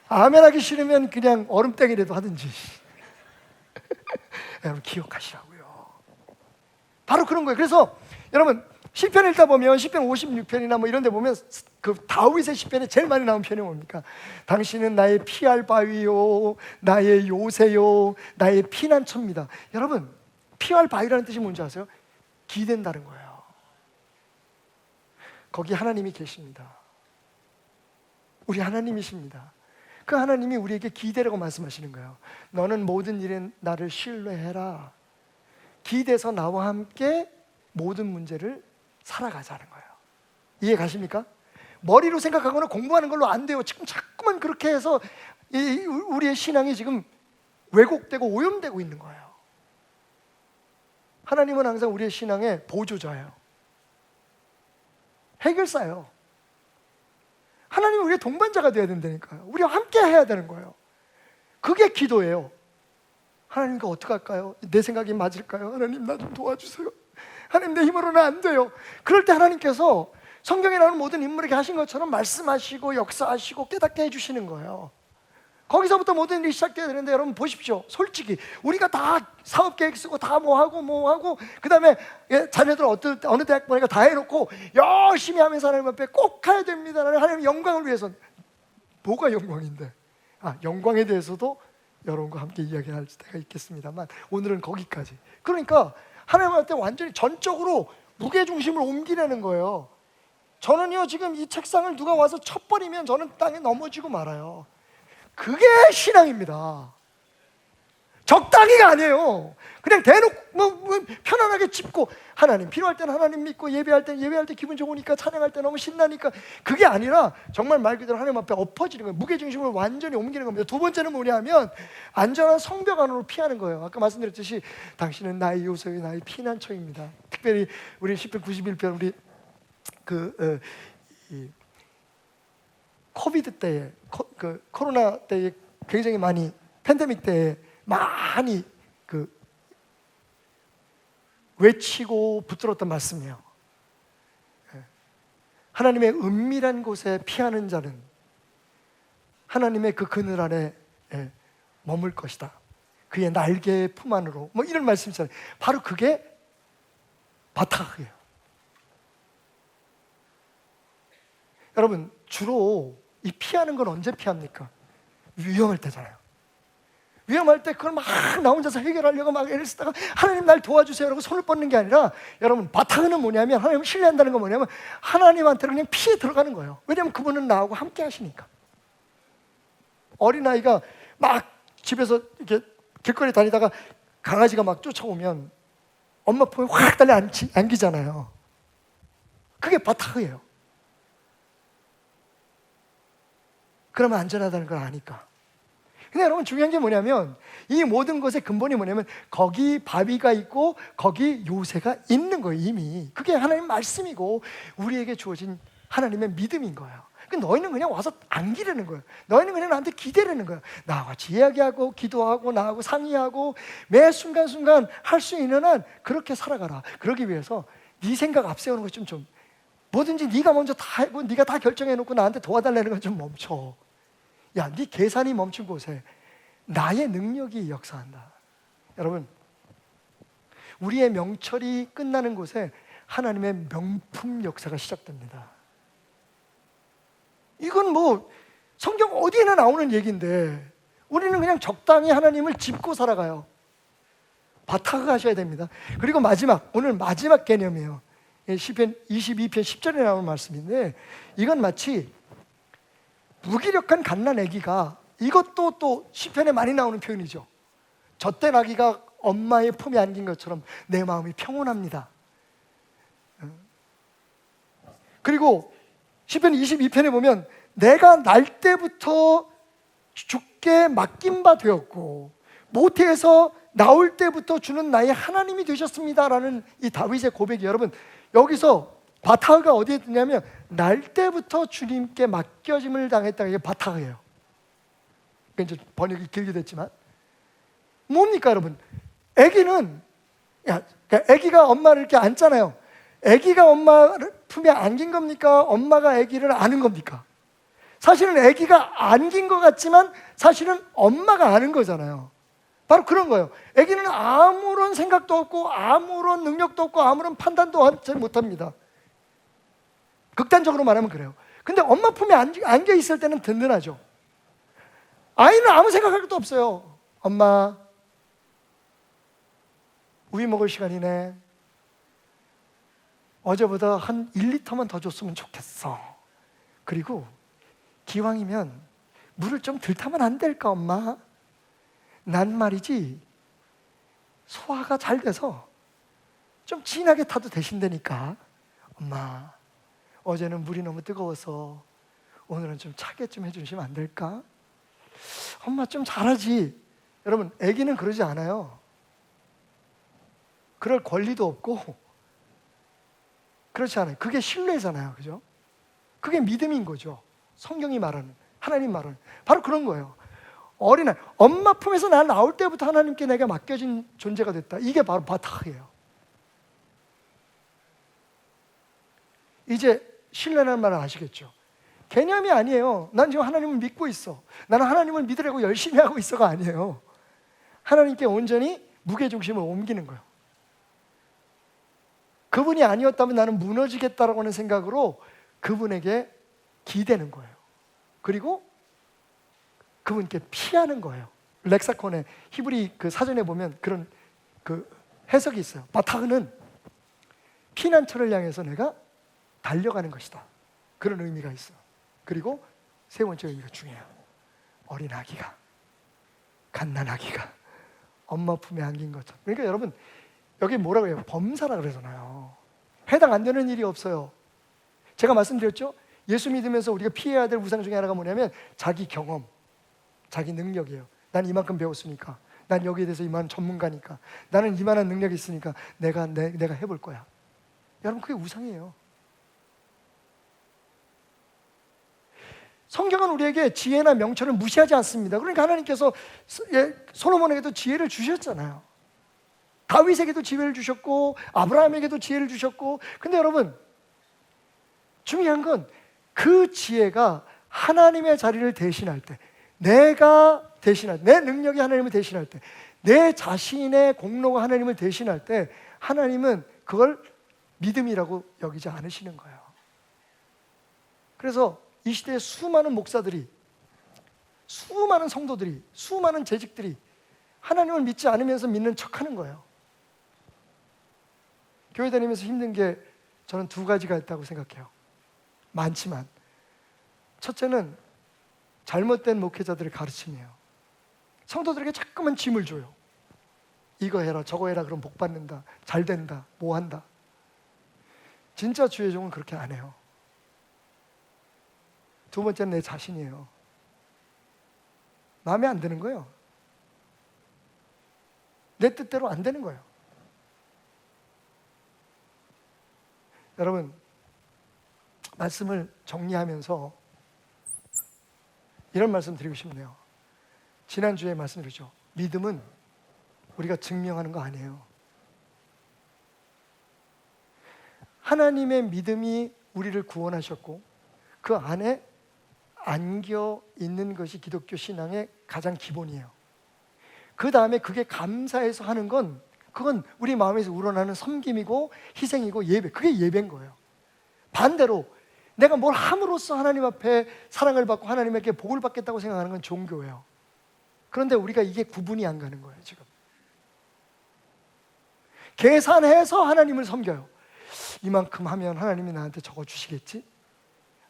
아멘 하기 싫으면 그냥 얼음땡이라도 하든지. 여러분 기억하시라고요. 바로 그런 거예요. 그래서 여러분 시편 읽다 보면 시편 56편이나 뭐 이런 데 보면 그 다윗의 시편에 제일 많이 나온 편이 뭡니까? 당신은 나의 피할 바위요, 나의 요새요, 나의 피난처입니다. 여러분 피할 바위라는 뜻이 뭔지 아세요? 기댄다는 거예요. 거기 하나님이 계십니다. 우리 하나님이십니다. 그 하나님이 우리에게 기대라고 말씀하시는 거예요. 너는 모든 일에 나를 신뢰해라. 기대서 나와 함께 모든 문제를 살아가자는 거예요. 이해 가십니까? 머리로 생각하거나 공부하는 걸로 안 돼요. 지금 자꾸만 그렇게 해서 우리의 신앙이 지금 왜곡되고 오염되고 있는 거예요. 하나님은 항상 우리의 신앙의 보조자예요. 해결사예요. 하나님은 우리의 동반자가 되어야 된다니까요. 우리와 함께 해야 되는 거예요. 그게 기도예요. 하나님과 어떻게 할까요? 내 생각이 맞을까요? 하나님 나 좀 도와주세요. 하나님 내 힘으로는 안 돼요. 그럴 때 하나님께서 성경에 나오는 모든 인물에게 하신 것처럼 말씀하시고 역사하시고 깨닫게 해주시는 거예요. 거기서부터 모든 일이 시작돼야 되는데 여러분 보십시오. 솔직히 우리가 다 사업계획 쓰고 다 뭐하고 그 다음에 자녀들 어느 대학 보내가 다 해놓고 열심히 하면서 하나님 앞에 꼭 가야 됩니다. 하나님 영광을 위해서. 뭐가 영광인데? 영광에 대해서도 여러분과 함께 이야기할 때가 있겠습니다만 오늘은 거기까지. 그러니까 하나님한테 완전히 전적으로 무게중심을 옮기려는 거예요. 저는요 지금 이 책상을 누가 와서 쳐버리면 저는 땅에 넘어지고 말아요. 그게 신앙입니다. 적당히가 아니에요. 그냥 대놓고 편안하게 짚고 하나님 필요할 때는 하나님 믿고 예배할 때 기분 좋으니까 찬양할 때 너무 신나니까 그게 아니라 정말 말 그대로 하나님 앞에 엎어지는 거예요. 무게중심을 완전히 옮기는 겁니다. 두 번째는 뭐냐면 안전한 성벽 안으로 피하는 거예요. 아까 말씀드렸듯이 당신은 나의 요새요 나의 피난처입니다. 특별히 우리 시편 91편 우리 코비드 때에 코로나 때에 굉장히 많이 팬데믹 때에 많이 외치고 붙들었던 말씀이에요. 하나님의 은밀한 곳에 피하는 자는 하나님의 그 그늘 안에 머물 것이다. 그의 날개의 품 안으로 뭐 이런 말씀이잖아요. 바로 그게 바타흐예요. 여러분 주로 이 피하는 건 언제 피합니까? 위험할 때잖아요. 위험할 때 그걸 막 나 혼자서 해결하려고 막 애를 쓰다가 하나님 날 도와주세요 라고 손을 뻗는 게 아니라 여러분 바탕은 뭐냐면 하나님을 신뢰한다는 건 뭐냐면 하나님한테 그냥 피해 들어가는 거예요. 왜냐하면 그분은 나하고 함께 하시니까. 어린아이가 막 집에서 이렇게 길거리 다니다가 강아지가 막 쫓아오면 엄마 품에 확 달려 안기잖아요. 그게 바타흐예요. 그러면 안전하다는 걸 아니까. 근데 여러분 중요한 게 뭐냐면 이 모든 것의 근본이 뭐냐면 거기 바위가 있고 거기 요새가 있는 거예요. 이미 그게 하나님 말씀이고 우리에게 주어진 하나님의 믿음인 거예요. 너희는 그냥 와서 안기려는 거예요. 너희는 그냥 나한테 기대려는 거예요. 나와 같이 이야기하고 기도하고 나하고 상의하고 매 순간순간 할 수 있는 한 그렇게 살아가라. 그러기 위해서 네 생각 앞세우는 것 좀 뭐든지 네가 먼저 다 하고 네가 다 결정해놓고 나한테 도와달라는 건 좀 멈춰. 야, 네 계산이 멈춘 곳에 나의 능력이 역사한다. 여러분, 우리의 명철이 끝나는 곳에 하나님의 명품 역사가 시작됩니다. 이건 뭐 성경 어디에나 나오는 얘기인데 우리는 그냥 적당히 하나님을 짚고 살아가요. 바타흐 하셔야 됩니다. 그리고 오늘 마지막 개념이에요. 시편 22편 10절에 나오는 말씀인데 이건 마치 무기력한 갓난 아기가, 이것도 또 시편에 많이 나오는 표현이죠. 젖된 아기가 엄마의 품에 안긴 것처럼 내 마음이 평온합니다. 그리고 시편 22편에 보면 내가 날 때부터 주께 맡긴 바 되었고 모태에서 나올 때부터 주는 나의 하나님이 되셨습니다라는 이 다윗의 고백이, 여러분 여기서 바타흐가 어디에 있냐면 날 때부터 주님께 맡겨짐을 당했다. 이게 바타흐예요. 이제 번역이 길게 됐지만 뭡니까 여러분? 아기는 아기가 엄마를 이렇게 안잖아요. 아기가 엄마를 품에 안긴 겁니까? 엄마가 아기를 아는 겁니까? 사실은 아기가 안긴 것 같지만 사실은 엄마가 아는 거잖아요. 바로 그런 거예요. 아기는 아무런 생각도 없고 아무런 능력도 없고 아무런 판단도 하지 못합니다. 극단적으로 말하면 그래요. 근데 엄마 품에 안겨 있을 때는 든든하죠. 아이는 아무 생각할 것도 없어요. 엄마, 우유 먹을 시간이네. 어제보다 한 1리터만 더 줬으면 좋겠어. 그리고 기왕이면 물을 좀 덜 타면 안 될까 엄마? 난 말이지 소화가 잘 돼서 좀 진하게 타도 되신다니까. 엄마, 어제는 물이 너무 뜨거워서 오늘은 좀 차게 좀 해주시면 안 될까? 엄마 좀 잘하지. 여러분, 아기는 그러지 않아요. 그럴 권리도 없고 그렇지 않아요. 그게 신뢰잖아요. 그죠? 그게 믿음인 거죠. 성경이 말하는, 하나님 말하는 바로 그런 거예요. 어린아이, 엄마 품에서 난 나올 때부터 하나님께 내가 맡겨진 존재가 됐다. 이게 바로 바타흐예요. 이제 신뢰라는 말을 아시겠죠? 개념이 아니에요. 난 지금 하나님을 믿고 있어. 나는 하나님을 믿으려고 열심히 하고 있어가 아니에요. 하나님께 온전히 무게중심을 옮기는 거예요. 그분이 아니었다면 나는 무너지겠다라고 하는 생각으로 그분에게 기대는 거예요. 그리고 그분께 피하는 거예요. 렉사콘의 히브리 그 사전에 보면 그런 그 해석이 있어요. 바타흐는 피난처를 향해서 내가 달려가는 것이다. 그런 의미가 있어요. 그리고 세 번째 의미가 중요해요. 어린 아기가, 갓난 아기가 엄마 품에 안긴 것처럼. 그러니까 여러분 여기 뭐라고 해요? 범사라 그러잖아요. 해당 안 되는 일이 없어요. 제가 말씀드렸죠? 예수 믿으면서 우리가 피해야 될 우상 중에 하나가 뭐냐면 자기 경험, 자기 능력이에요. 난 이만큼 배웠으니까, 난 여기에 대해서 이만한 전문가니까, 나는 이만한 능력이 있으니까 내가 해볼 거야. 여러분 그게 우상이에요. 성경은 우리에게 지혜나 명철을 무시하지 않습니다. 그러니까 하나님께서 솔로몬에게도 지혜를 주셨잖아요. 다윗에게도 지혜를 주셨고 아브라함에게도 지혜를 주셨고. 근데 여러분 중요한 건 그 지혜가 하나님의 자리를 대신할 때, 내가 대신할 때, 내 능력이 하나님을 대신할 때, 내 자신의 공로가 하나님을 대신할 때 하나님은 그걸 믿음이라고 여기지 않으시는 거예요. 그래서 이 시대에 수많은 목사들이, 수많은 성도들이, 수많은 재직들이 하나님을 믿지 않으면서 믿는 척하는 거예요. 교회 다니면서 힘든 게 저는 두 가지가 있다고 생각해요. 많지만 첫째는 잘못된 목회자들의 가르침이에요. 성도들에게 자꾸만 짐을 줘요. 이거 해라 저거 해라 그럼 복 받는다, 잘 된다, 뭐 한다. 진짜 주의 종은 그렇게 안 해요. 두 번째는 내 자신이에요. 마음에 안 드는 거예요. 내 뜻대로 안 되는 거예요. 여러분, 말씀을 정리하면서 이런 말씀 드리고 싶네요. 지난주에 말씀드렸죠. 믿음은 우리가 증명하는 거 아니에요. 하나님의 믿음이 우리를 구원하셨고 그 안에 안겨 있는 것이 기독교 신앙의 가장 기본이에요. 그 다음에 그게 감사해서 하는 건 그건 우리 마음에서 우러나는 섬김이고 희생이고 예배, 그게 예배인 거예요. 반대로 내가 뭘 함으로써 하나님 앞에 사랑을 받고 하나님에게 복을 받겠다고 생각하는 건 종교예요. 그런데 우리가 이게 구분이 안 가는 거예요. 지금 계산해서 하나님을 섬겨요. 이만큼 하면 하나님이 나한테 저거 주시겠지?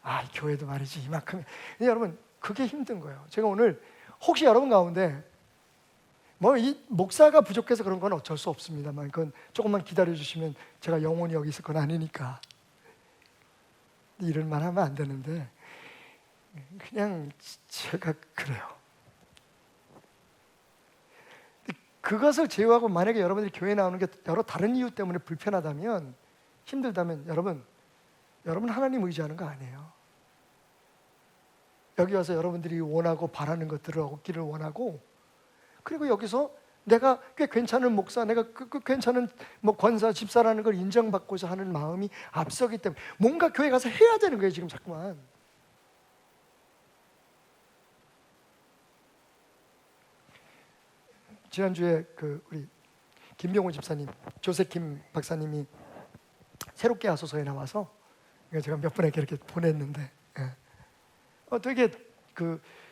아, 이 교회도 말이지 이만큼. 여러분, 그게 힘든 거예요. 제가 오늘 혹시 여러분 가운데 뭐 이 목사가 부족해서 그런 건 어쩔 수 없습니다만 그건 조금만 기다려 주시면 제가 영원히 여기 있을 건 아니니까 이런 말 하면 안 되는데 그냥 제가 그래요. 그것을 제외하고 만약에 여러분들이 교회 나오는 게 여러 다른 이유 때문에 불편하다면, 힘들다면 여러분 하나님 의지하는 거 아니에요. 여기 와서 여러분들이 원하고 바라는 것들을 얻기를 원하고, 그리고 여기서 내가 꽤 괜찮은 목사, 내가 괜찮은 뭐 권사, 집사라는 걸 인정받고자 하는 마음이 앞서기 때문에 뭔가 교회 가서 해야 되는 거예요. 지금 자꾸만. 지난주에 우리 김병호 집사님, 조세킴 박사님이 새롭게 하소서에 나와서 제가 몇 분에게 이렇게 보냈는데, 되게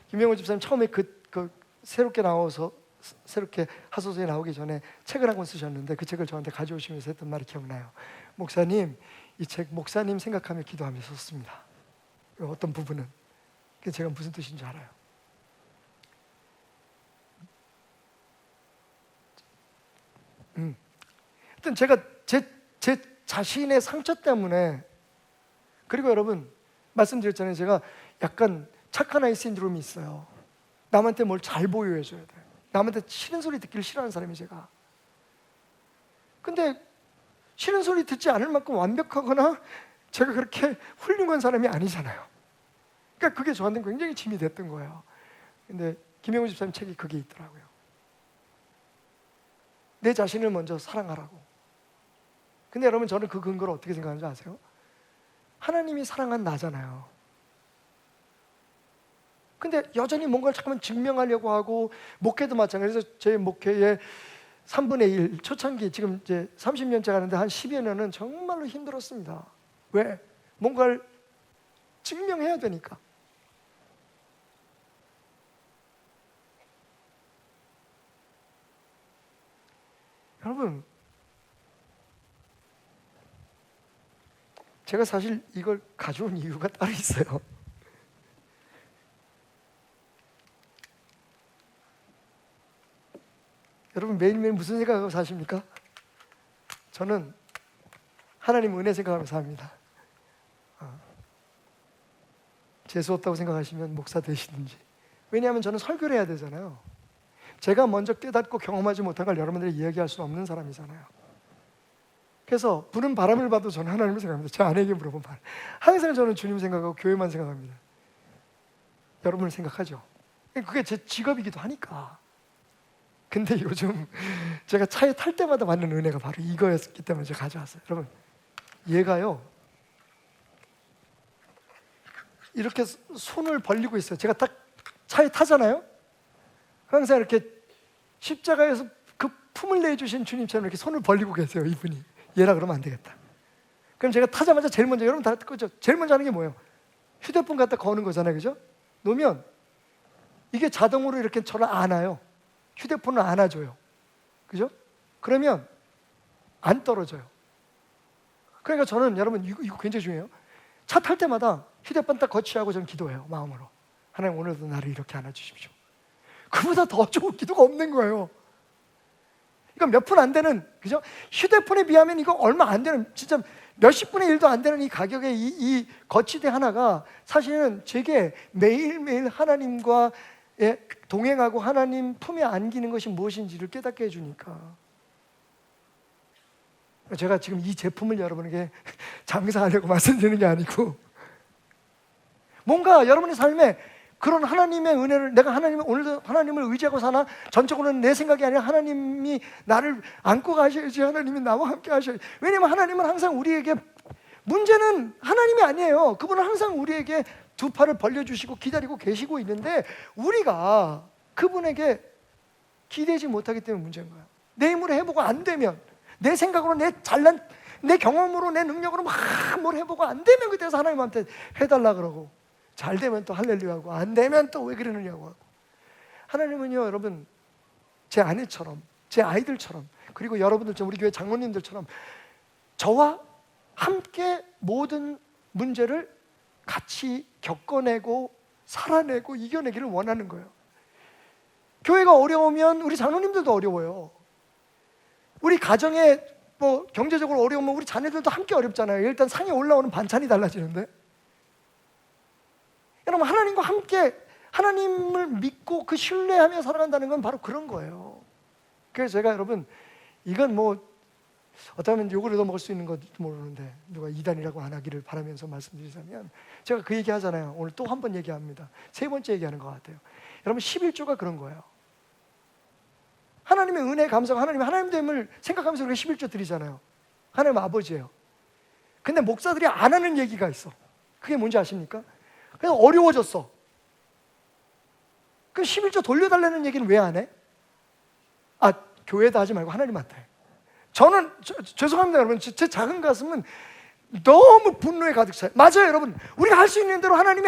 김병호 집사님 처음에 새롭게 나와서 새롭게 하소서에 나오기 전에 책을 한 권 쓰셨는데 그 책을 저한테 가져오시면서 했던 말이 기억나요. 목사님, 이 책 목사님 생각하며 기도하면서 썼습니다. 어떤 부분은 제가 무슨 뜻인지 알아요. 하여튼 제가 제 자신의 상처 때문에, 그리고 여러분 말씀드렸잖아요. 제가 약간 착한 아이 신드롬이 있어요. 남한테 뭘 잘 보여줘야 돼. 남한테 싫은 소리 듣기를 싫어하는 사람이 제가. 근데 싫은 소리 듣지 않을 만큼 완벽하거나 제가 그렇게 훌륭한 사람이 아니잖아요. 그러니까 그게 저한테는 굉장히 짐이 됐던 거예요. 근데 김영우 집사님 책이 그게 있더라고요. 내 자신을 먼저 사랑하라고. 근데 여러분, 저는 그 근거를 어떻게 생각하는지 아세요? 하나님이 사랑한 나잖아요. 근데 여전히 뭔가를 잠깐만 증명하려고 하고, 목회도 마찬가지로 제 목회의 3분의 1, 초창기 지금 이제 30년째 가는데 한 10여 년은 정말로 힘들었습니다. 왜? 뭔가를 증명해야 되니까. 여러분, 제가 사실 이걸 가져온 이유가 따로 있어요. 여러분, 매일매일 무슨 생각하고 사십니까? 저는 하나님 은혜 생각하면서 삽니다. 재수 없다고 생각하시면 목사 되시든지. 왜냐하면 저는 설교를 해야 되잖아요. 제가 먼저 깨닫고 경험하지 못한 걸 여러분들이 이야기할 수 없는 사람이잖아요. 그래서 부는 바람을 봐도 저는 하나님을 생각합니다. 제 아내에게 물어보면 항상 저는 주님 생각하고 교회만 생각합니다. 여러분을 생각하죠. 그게 제 직업이기도 하니까. 근데 요즘 제가 차에 탈 때마다 받는 은혜가 바로 이거였기 때문에 제가 가져왔어요. 여러분, 얘가요 이렇게 손을 벌리고 있어요. 제가 딱 차에 타잖아요. 항상 이렇게 십자가에서 그 품을 내주신 주님처럼 이렇게 손을 벌리고 계세요. 이분이. 얘라 그러면 안 되겠다. 그럼 제가 타자마자 제일 먼저, 여러분 다 듣죠? 제일 먼저 하는 게 뭐예요? 휴대폰 갖다 거는 거잖아요. 그죠? 놓으면 이게 자동으로 이렇게 저를 안아요. 휴대폰을 안아줘요. 그죠? 그러면 안 떨어져요. 그러니까 저는, 여러분, 이거 굉장히 중요해요. 차 탈 때마다 휴대폰 딱 거치하고 저는 기도해요. 마음으로. 하나님, 오늘도 나를 이렇게 안아주십시오. 그보다 더 좋은 기도가 없는 거예요. 그러니까 몇 푼 안 되는, 그죠? 휴대폰에 비하면 이거 얼마 안 되는, 진짜 몇십 분의 1도 안 되는 이 가격의 이 거치대 하나가 사실은 제게 매일매일 하나님과 동행하고 하나님 품에 안기는 것이 무엇인지를 깨닫게 해주니까. 제가 지금 이 제품을 여러분에게 장사하려고 말씀드리는 게 아니고, 뭔가 여러분의 삶에 그런 하나님의 은혜를, 내가 오늘도 하나님을 의지하고 사나? 전적으로는 내 생각이 아니라 하나님이 나를 안고 가셔야지, 하나님이 나와 함께 하셔야지. 왜냐하면 하나님은 항상 우리에게, 문제는 하나님이 아니에요. 그분은 항상 우리에게 두 팔을 벌려주시고 기다리고 계시고 있는데, 우리가 그분에게 기대지 못하기 때문에 문제인 거야. 내 힘으로 해보고 안 되면, 내 생각으로, 내 경험으로, 내 능력으로 막 뭘 해보고 안 되면 그때서 하나님한테 해달라 그러고, 잘 되면 또 할렐루야 하고, 안 되면 또 왜 그러느냐고 하고. 하나님은요, 여러분, 제 아내처럼, 제 아이들처럼, 그리고 여러분들처럼, 우리 교회 장로님들처럼 저와 함께 모든 문제를 같이 겪어내고 살아내고 이겨내기를 원하는 거예요. 교회가 어려우면 우리 장로님들도 어려워요. 우리 가정에 뭐 경제적으로 어려우면 우리 자녀들도 함께 어렵잖아요. 일단 상에 올라오는 반찬이 달라지는데, 여러분, 하나님과 함께 하나님을 믿고 그 신뢰하며 살아간다는 건 바로 그런 거예요. 그래서 제가 여러분, 이건 뭐 어쩌면 욕을 얻어먹을 수 있는 건지 모르는데, 누가 이단이라고 안 하기를 바라면서 말씀드리자면, 제가 그 얘기 하잖아요. 오늘 또 한 번 얘기합니다. 세 번째 얘기하는 것 같아요. 여러분, 11조가 그런 거예요. 하나님의 은혜 감사하고 하나님 됨을 생각하면서 우리가 11조 드리잖아요. 하나님 아버지예요. 근데 목사들이 안 하는 얘기가 있어. 그게 뭔지 아십니까? 그래서 어려워졌어. 그 11조 돌려달라는 얘기는 왜 안 해? 아, 교회다 하지 말고 하나님한테. 저는 죄송합니다 여러분, 제 작은 가슴은 너무 분노에 가득 차요. 맞아요 여러분, 우리가 할 수 있는 대로 하나님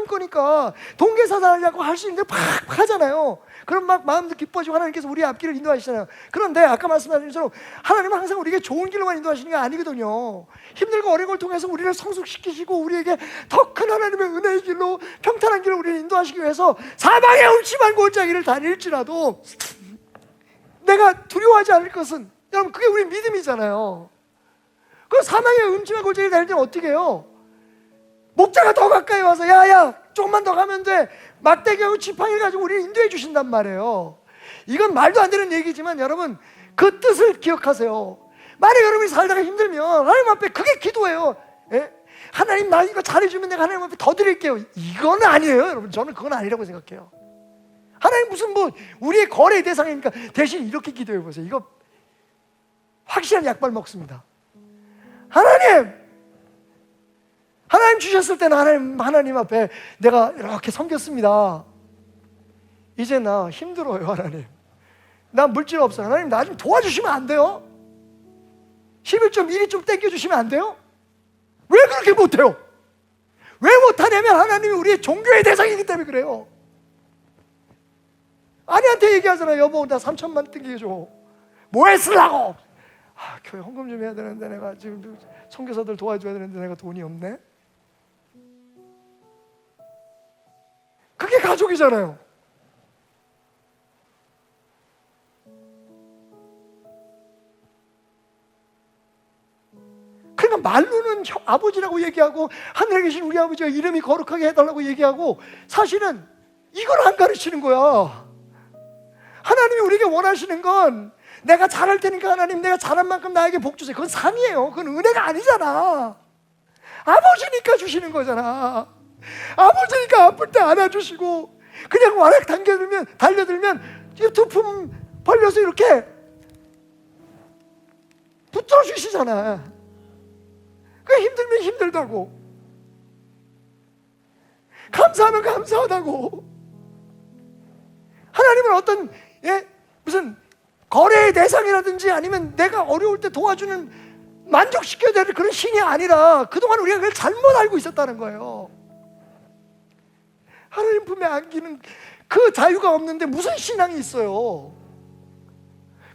거니까 동계사다하려고 할 수 있는 대로 팍 하잖아요. 그럼 막 마음도 기뻐지고 하나님께서 우리의 앞길을 인도하시잖아요. 그런데 아까 말씀하신 것처럼 하나님은 항상 우리에게 좋은 길로만 인도하시는 게 아니거든요. 힘들고 어려운 걸 통해서 우리를 성숙시키시고 우리에게 더 큰 하나님의 은혜의 길로, 평탄한 길로 우리를 인도하시기 위해서 사방의 음침한 골짜기를 다닐지라도 내가 두려워하지 않을 것은, 여러분 그게 우리 믿음이잖아요. 그 사망의 음침한 골짜기를 다닐 때는 어떻게 해요? 목자가 더 가까이 와서 야야 조금만 더 가면 돼, 막대기하고 지팡이를 가지고 우리를 인도해 주신단 말이에요. 이건 말도 안 되는 얘기지만 여러분, 그 뜻을 기억하세요. 만약 여러분이 살다가 힘들면 하나님 앞에 그게 기도예요. 예? 하나님 나 이거 잘해주면 내가 하나님 앞에 더 드릴게요. 이건 아니에요 여러분. 저는 그건 아니라고 생각해요. 하나님 무슨 뭐 우리의 거래 대상이니까. 대신 이렇게 기도해 보세요. 이거 확실한 약발 먹습니다. 하나님 주셨을 때는 하나님 앞에 내가 이렇게 섬겼습니다. 이제 나 힘들어요 하나님. 나 물질 없어요. 하나님 나 좀 도와주시면 안 돼요? 11조 미리 좀 땡겨주시면 안 돼요? 왜 그렇게 못해요? 왜 못하냐면 하나님이 우리의 종교의 대상이기 때문에 그래요. 아내한테 얘기하잖아요. 여보 나 3천만 땡겨줘. 뭐 했으려고? 아, 교회 헌금 좀 해야 되는데 내가 지금 선교사들 도와줘야 되는데 내가 돈이 없네. 그게 가족이잖아요. 그러니까 말로는 아버지라고 얘기하고 하늘에 계신 우리 아버지가 이름이 거룩하게 해달라고 얘기하고, 사실은 이걸 안 가르치는 거야. 하나님이 우리에게 원하시는 건 내가 잘할 테니까 하나님 내가 잘한 만큼 나에게 복 주세요. 그건 상이에요. 그건 은혜가 아니잖아. 아버지니까 주시는 거잖아. 아버지니까 아플 때 안아주시고 그냥 와락 달려들면 두 품 벌려서 이렇게 붙들어주시잖아. 그 힘들면 힘들다고, 감사하면 감사하다고. 하나님은 어떤 무슨 거래의 대상이라든지 아니면 내가 어려울 때 도와주는, 만족시켜야 될 그런 신이 아니라 그동안 우리가 그걸 잘못 알고 있었다는 거예요. 하나님 품에 안기는 그 자유가 없는데 무슨 신앙이 있어요?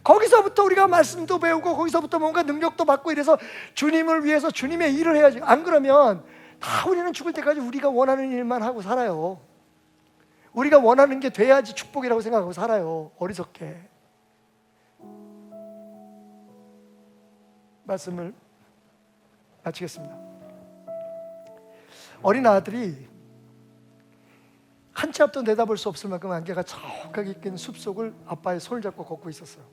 거기서부터 우리가 말씀도 배우고 거기서부터 뭔가 능력도 받고 이래서 주님을 위해서 주님의 일을 해야지. 안 그러면 다 우리는 죽을 때까지 우리가 원하는 일만 하고 살아요. 우리가 원하는 게 돼야지 축복이라고 생각하고 살아요. 어리석게. 말씀을 마치겠습니다. 어린 아들이 한 치 앞도 내다볼 수 없을 만큼 안개가 자욱하게 낀 숲속을 아빠의 손을 잡고 걷고 있었어요.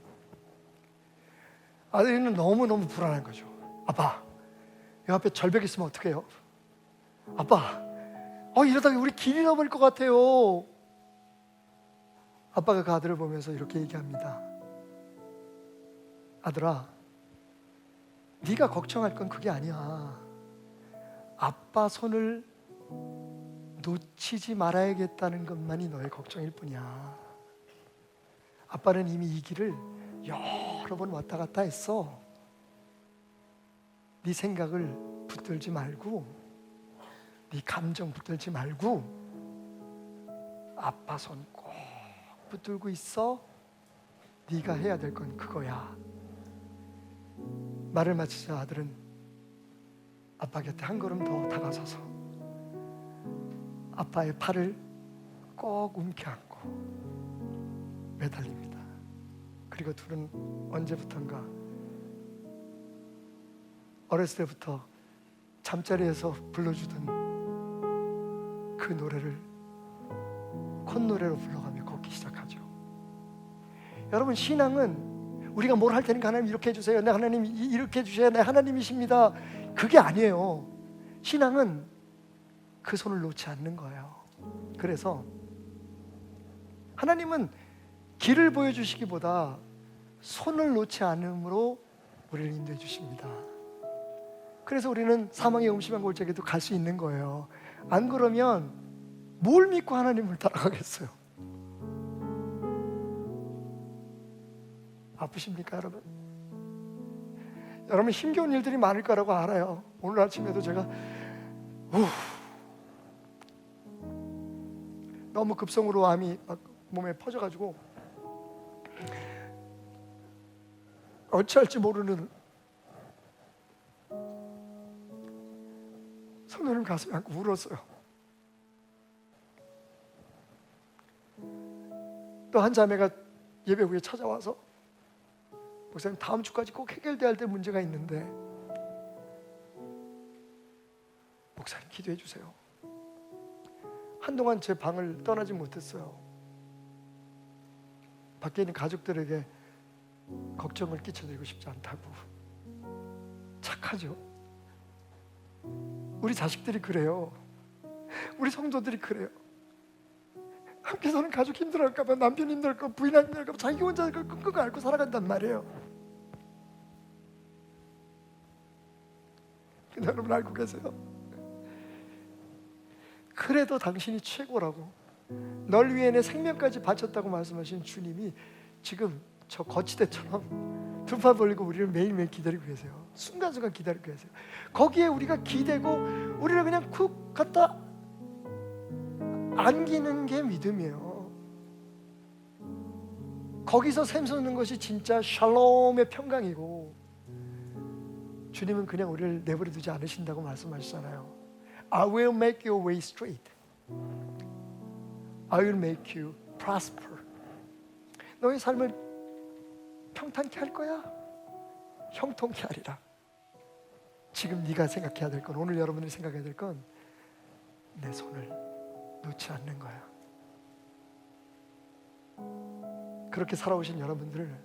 아들이는 너무너무 불안한 거죠. 아빠, 이 앞에 절벽 있으면 어떡해요? 아빠, 이러다가 우리 길 잃어버릴 것 같아요. 아빠가 그 아들을 보면서 이렇게 얘기합니다. 아들아, 네가 걱정할 건 그게 아니야. 아빠 손을 놓치지 말아야겠다는 것만이 너의 걱정일 뿐이야. 아빠는 이미 이 길을 여러 번 왔다 갔다 했어. 네 생각을 붙들지 말고, 네 감정 붙들지 말고 아빠 손 꼭 붙들고 있어. 네가 해야 될 건 그거야. 말을 마치자 아들은 아빠 곁에 한 걸음 더 다가서서 아빠의 팔을 꼭 움켜안고 매달립니다. 그리고 둘은 언제부턴가 어렸을 때부터 잠자리에서 불러주던 그 노래를 콧노래로 불러가며 걷기 시작하죠. 여러분, 신앙은 우리가 뭘 할 테니까 하나님 이렇게 해주세요, 네 하나님 이렇게 해주셔야 네 하나님이십니다, 그게 아니에요. 신앙은 그 손을 놓지 않는 거예요. 그래서 하나님은 길을 보여주시기보다 손을 놓지 않음으로 우리를 인도해 주십니다. 그래서 우리는 사망의 음침한 골짜기도 갈 수 있는 거예요. 안 그러면 뭘 믿고 하나님을 따라가겠어요? 아프십니까, 여러분? 여러분, 힘겨운 일들이 많을 거라고 알아요. 오늘 아침에도 제가 너무 급성으로 암이 막 몸에 퍼져가지고 어찌할지 모르는 손을 가슴에 안고 울었어요. 또 한 자매가 예배 후에 찾아와서 목사님, 다음 주까지 꼭 해결돼야 될 문제가 있는데 목사님 기도해 주세요. 한동안 제 방을 떠나지 못했어요. 밖에 있는 가족들에게 걱정을 끼쳐드리고 싶지 않다고. 착하죠? 우리 자식들이 그래요. 우리 성도들이 그래요. 함께 사는 가족 힘들어할까 봐, 남편 힘들어할까 봐, 부인 힘들어할까 봐 자기 혼자 끙끙 앓고 살아간단 말이에요. 근데 여러분 알고 계세요? 그래도 당신이 최고라고, 널 위해 내 생명까지 바쳤다고 말씀하신 주님이 지금 저 거치대처럼 두 팔 벌리고 우리를 매일매일 기다리고 계세요. 순간순간 기다리고 계세요. 거기에 우리가 기대고 우리를 그냥 쿡 갖다 안기는 게 믿음이에요. 거기서 샘솟는 것이 진짜 샬롬의 평강이고, 주님은 그냥 우리를 내버려 두지 않으신다고 말씀하시잖아요. I will make your way straight. I will make you prosper. 너의 삶을 평탄케 할 거야. 형통케 하리라. 지금 네가 생각해야 될 건, 오늘 여러분들이 생각해야 될 건 내 손을 놓지 않는 거야. 그렇게 살아오신 여러분들을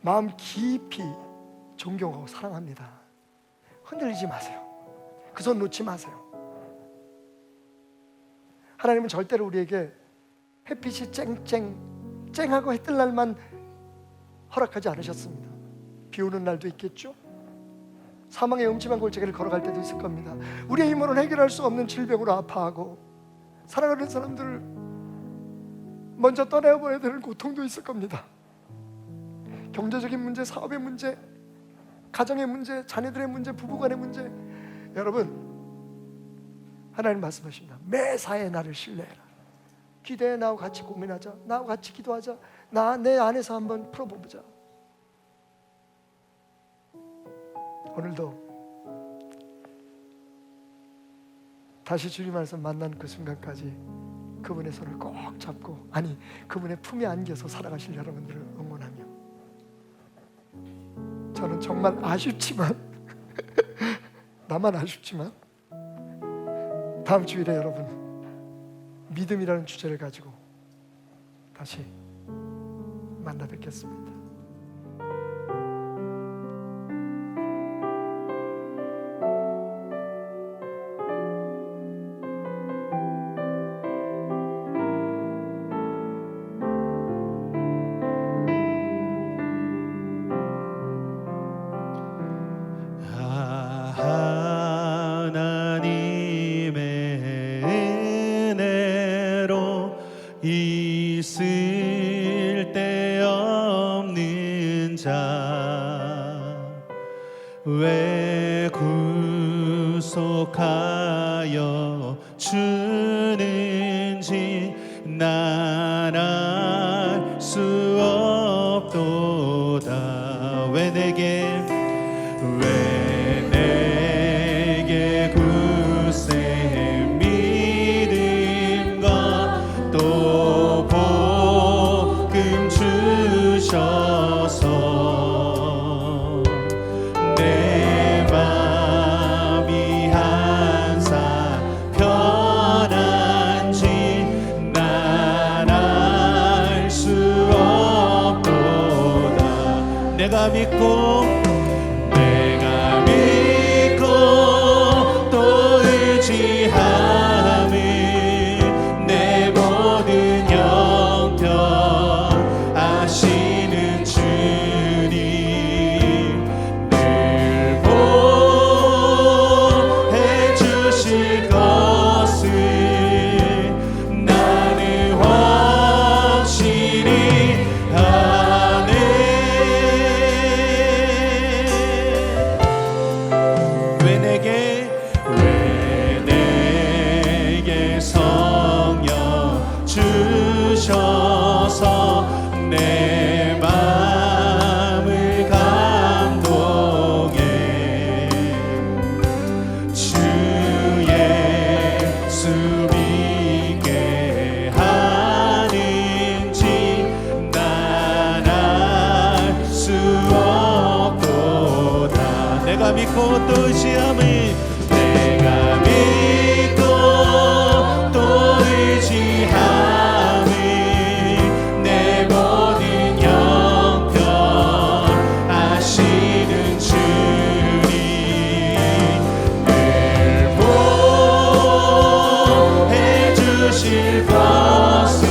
마음 깊이 존경하고 사랑합니다. 흔들리지 마세요. 그 손 놓지 마세요. 하나님은 절대로 우리에게 햇빛이 쨍하고 해 뜰 날만 허락하지 않으셨습니다. 비 오는 날도 있겠죠. 사망의 음침한 골짜기를 걸어갈 때도 있을 겁니다. 우리의 힘으로는 해결할 수 없는 질병으로 아파하고 살아가는 사람들을 먼저 떠나보내야 되는 고통도 있을 겁니다. 경제적인 문제, 사업의 문제, 가정의 문제, 자녀들의 문제, 부부간의 문제. 여러분, 하나님 말씀하십니다. 매사에 나를 신뢰해라. 기대해, 나와 같이 고민하자, 나와 같이 기도하자, 내 안에서 한번 풀어보자. 오늘도 다시 주님 안에서 만난 그 순간까지 그분의 손을 꼭 잡고, 아니 그분의 품에 안겨서 살아가실 여러분들을 응원하며, 저는 여러분 정말 아쉽지만 나만 아쉽지만 다음 주일에 여러분 믿음이라는 주제를 가지고 다시 만나 뵙겠습니다. 하나님의 은혜로 있을 데 없는 자 왜 구속하여 주는지 난 알 수 없도다. 왜 내게 굳세 믿음과 또 복음 주셔서 내 맘이 항상 편한지 난 알 수 없도다. 내가 믿고 또 의지함을 내 모든 형편 아시는 주님 늘 보해 주실 것을 나는 확실히 아네. 왜 내게 성령 주셔서 내 마음을 감동해 주 예수 믿게 하는지 난 알 수 없도다. 내가 믿고 또 의지함을 내 모든 형편 아시는 주님 늘 보해 주실 것을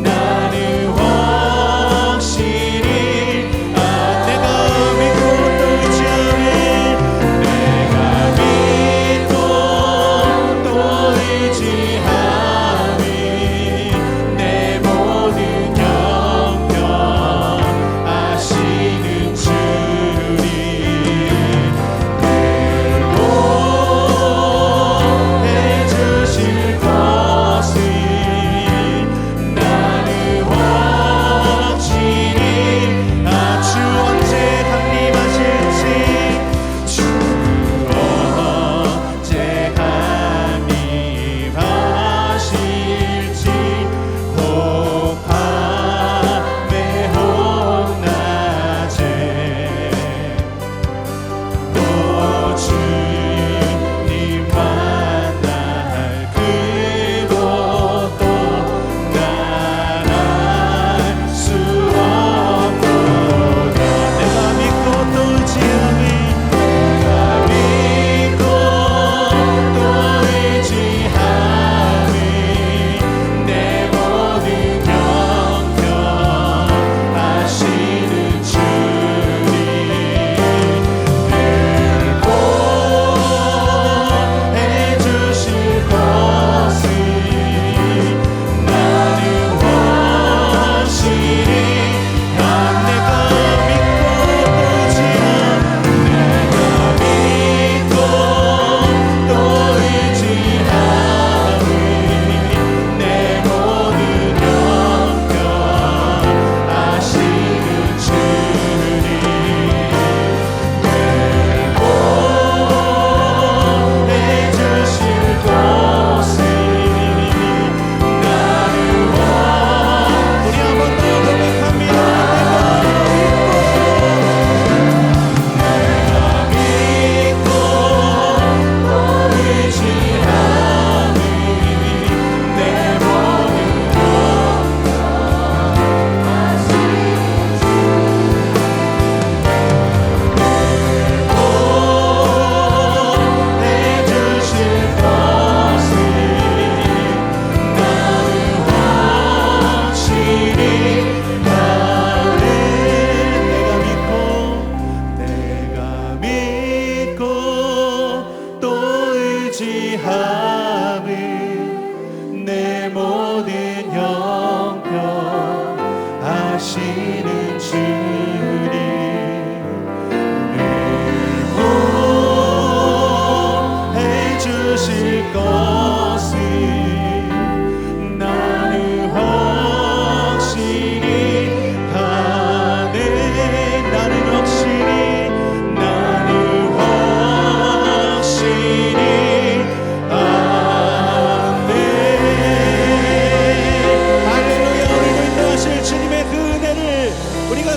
나는 확실히 내가 믿고 또 의지함을 내가 믿고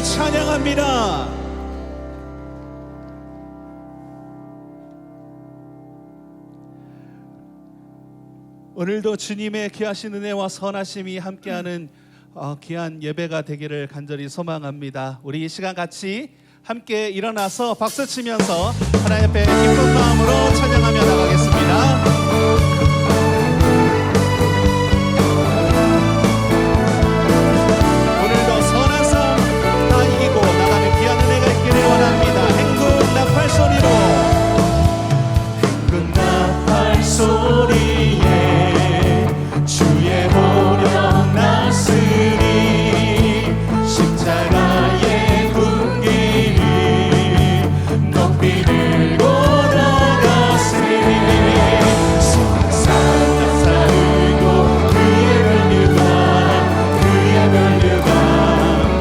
찬양합니다. 오늘도 주님의 귀하신 은혜와 선하심이 함께하는 귀한 예배가 되기를 간절히 소망합니다. 우리 이 시간 같이 함께 일어나서 박수 치면서 하나님 앞에 기쁜 마음으로 찬양하며 나가겠습니다. 소리에 주의 보령 나으리 십자가의 군기를 높이 들고 나가세 소리산다 싸우고 그의 면류관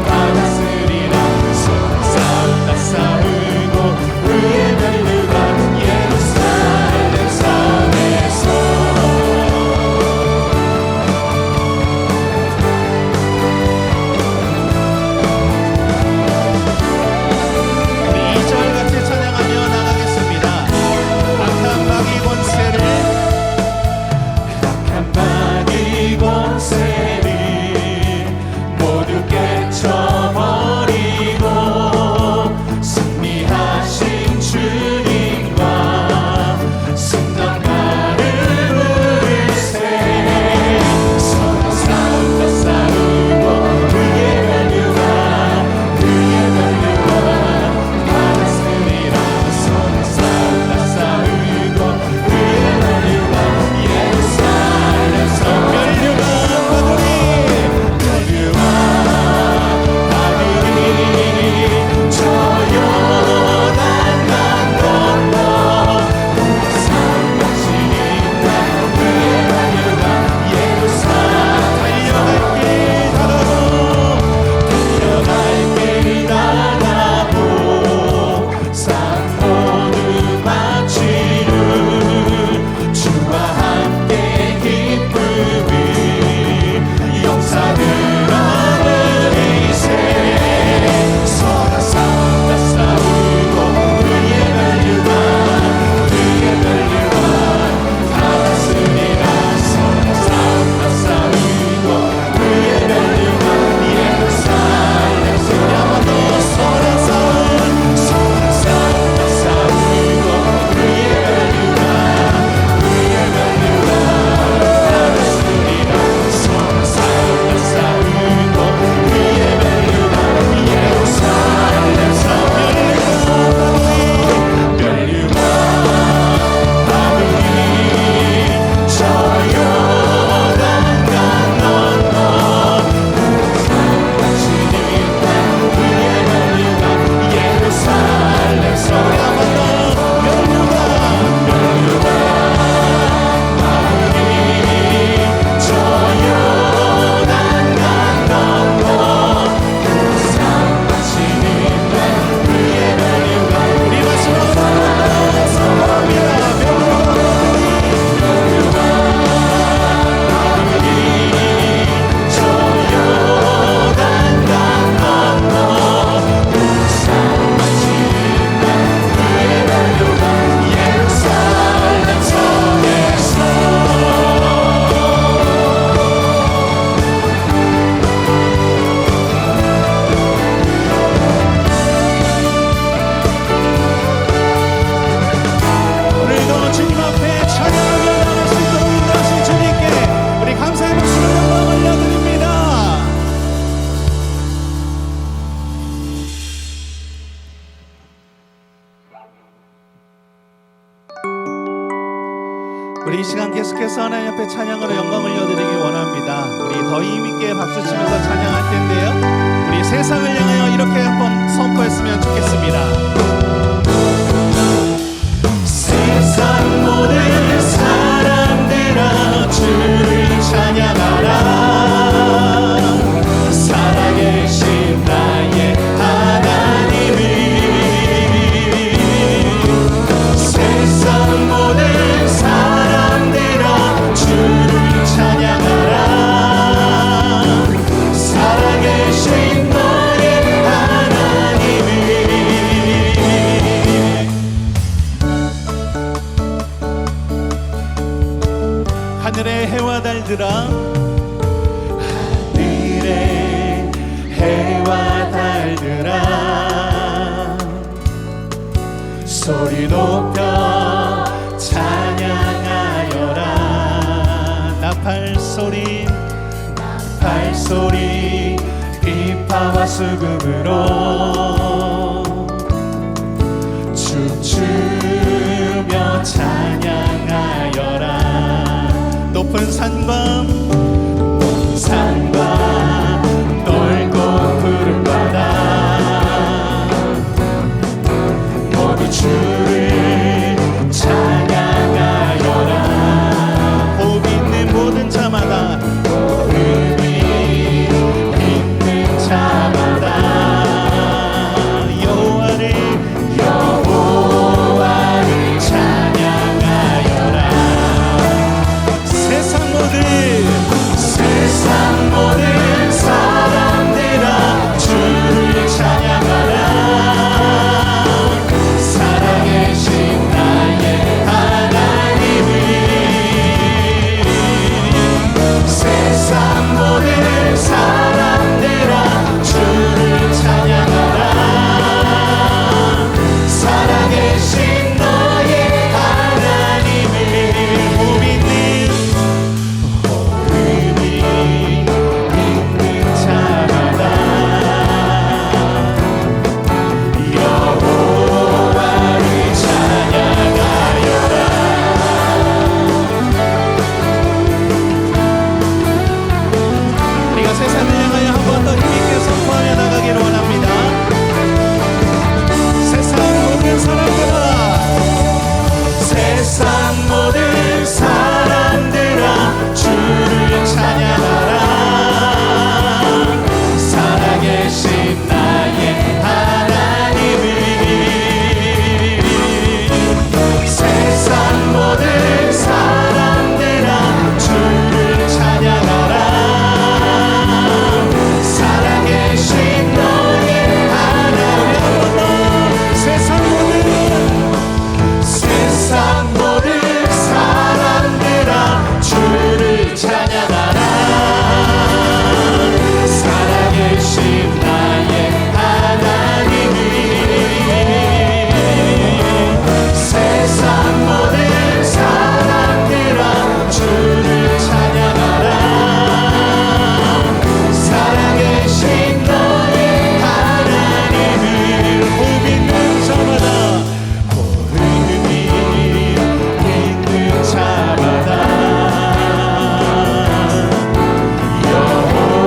받았으리라 소리산다 싸우고 그의 면류관 예루살렘 산에서 우리 이 시간 계속해서 하나님 앞에 찬양으로 영광을 올려드리기 원합니다. 우리 더 힘있게 박수 치면서 찬양할 텐데요, 우리 세상을 향하여 이렇게 한번 선포했으면 좋겠습니다. 세상 모든 사람들아 주를 찬양하라. 살아계신 나의 하나님을 세상 모든 사람들아 주를 찬양하라. 살아계신 너의 하나님을 소리 높여 찬양하여라. 나팔 소리 발소리 비파와 수금으로 춤추며 찬양하여라. 높은 산과 산과 넓고 푸른 바다 모두 주를 찬양하여라. 호흡 있는 모든 자마다 의미 있는 자마다 여호와를 찬양하여라. 세상 모든 사람들아 주를 찬양하라. 살아계신 나의 하나님을. 세상 모든 사람들아 주를 찬양하라. 살아계신 너의 하나님을. 호흡 있는 우리가 세상을 향하여 한 번 더 힘있게 선포하며 나가기를 원합니다. 세상 모든 사람들아 세상 모든 사람들아 주를 찬양하라. 살아계신 나의 하나님을. 세상 모든 사람들아 주를 찬양하라. 살아계신 너의 하나님. 세상 모든 사람들아 주를 찬양하라. 살아계신 나의 하나님을. 세상 모든 사람들아 주를 찬양하라. 살아계신 너의 하나님을. 호흡 있는 자마다 있는 자마다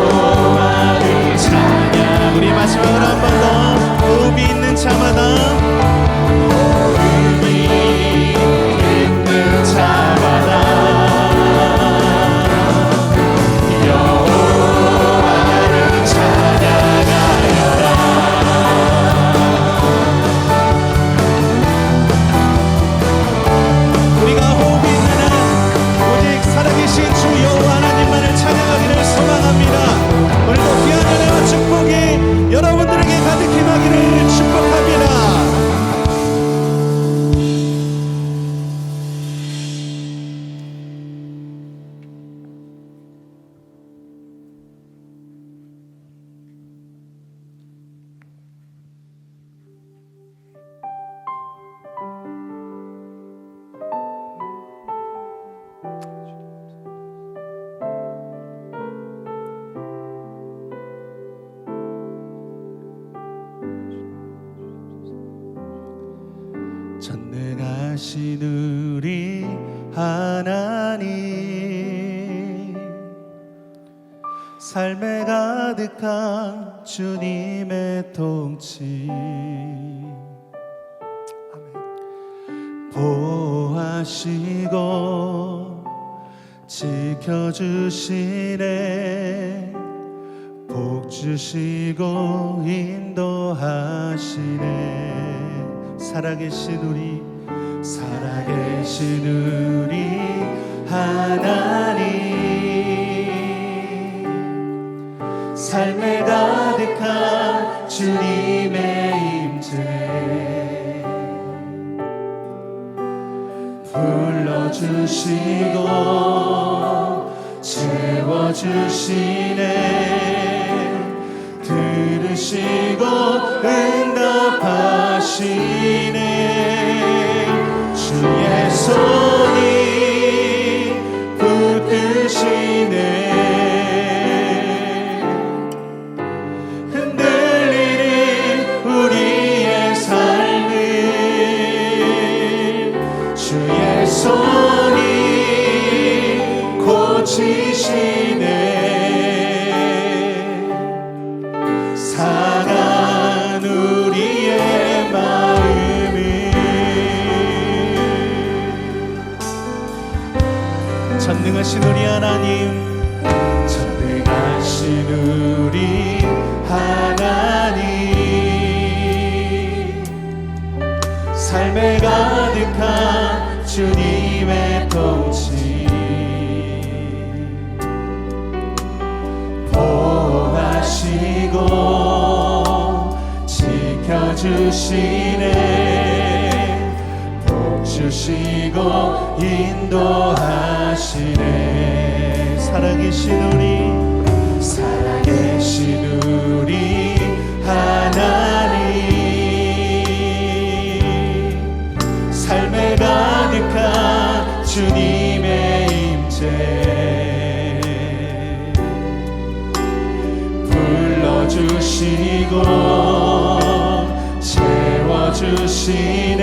여호와를 찬양. 우리 마지막으로 한 번 더 호흡이 있는 자마다 호흡이 있는 자마다 여호와를 찬양하여라. 우리가 호흡이 있는 한 오직 살아계신 주 여호와 하나님만을 찬양하기를 소망합니다. 오늘도 귀한 은혜와 축복이 여러분들에게 가득히 임하기를 축복합니다. 전능하신 우리 하나님, 삶에 가득한 주님의 통치 보호하시고 지켜주시네. 복 주시고 인도하시네. 살아계신 우리 하나님, 삶에 가득한 주님의 임재 불러주시고 채워주시네. 들으시고 응답하시네. 상한 우리의 마음을 전능하신 우리 하나님, 전능하신 우리 하나님, 삶에 가득한 주님의 통치 보호하시고 지켜주시네, 복 주시고 인도하시네. 살아계신 우리 하나님, 삶에 가득한 주님의 임재 불러주시고 채워주시네,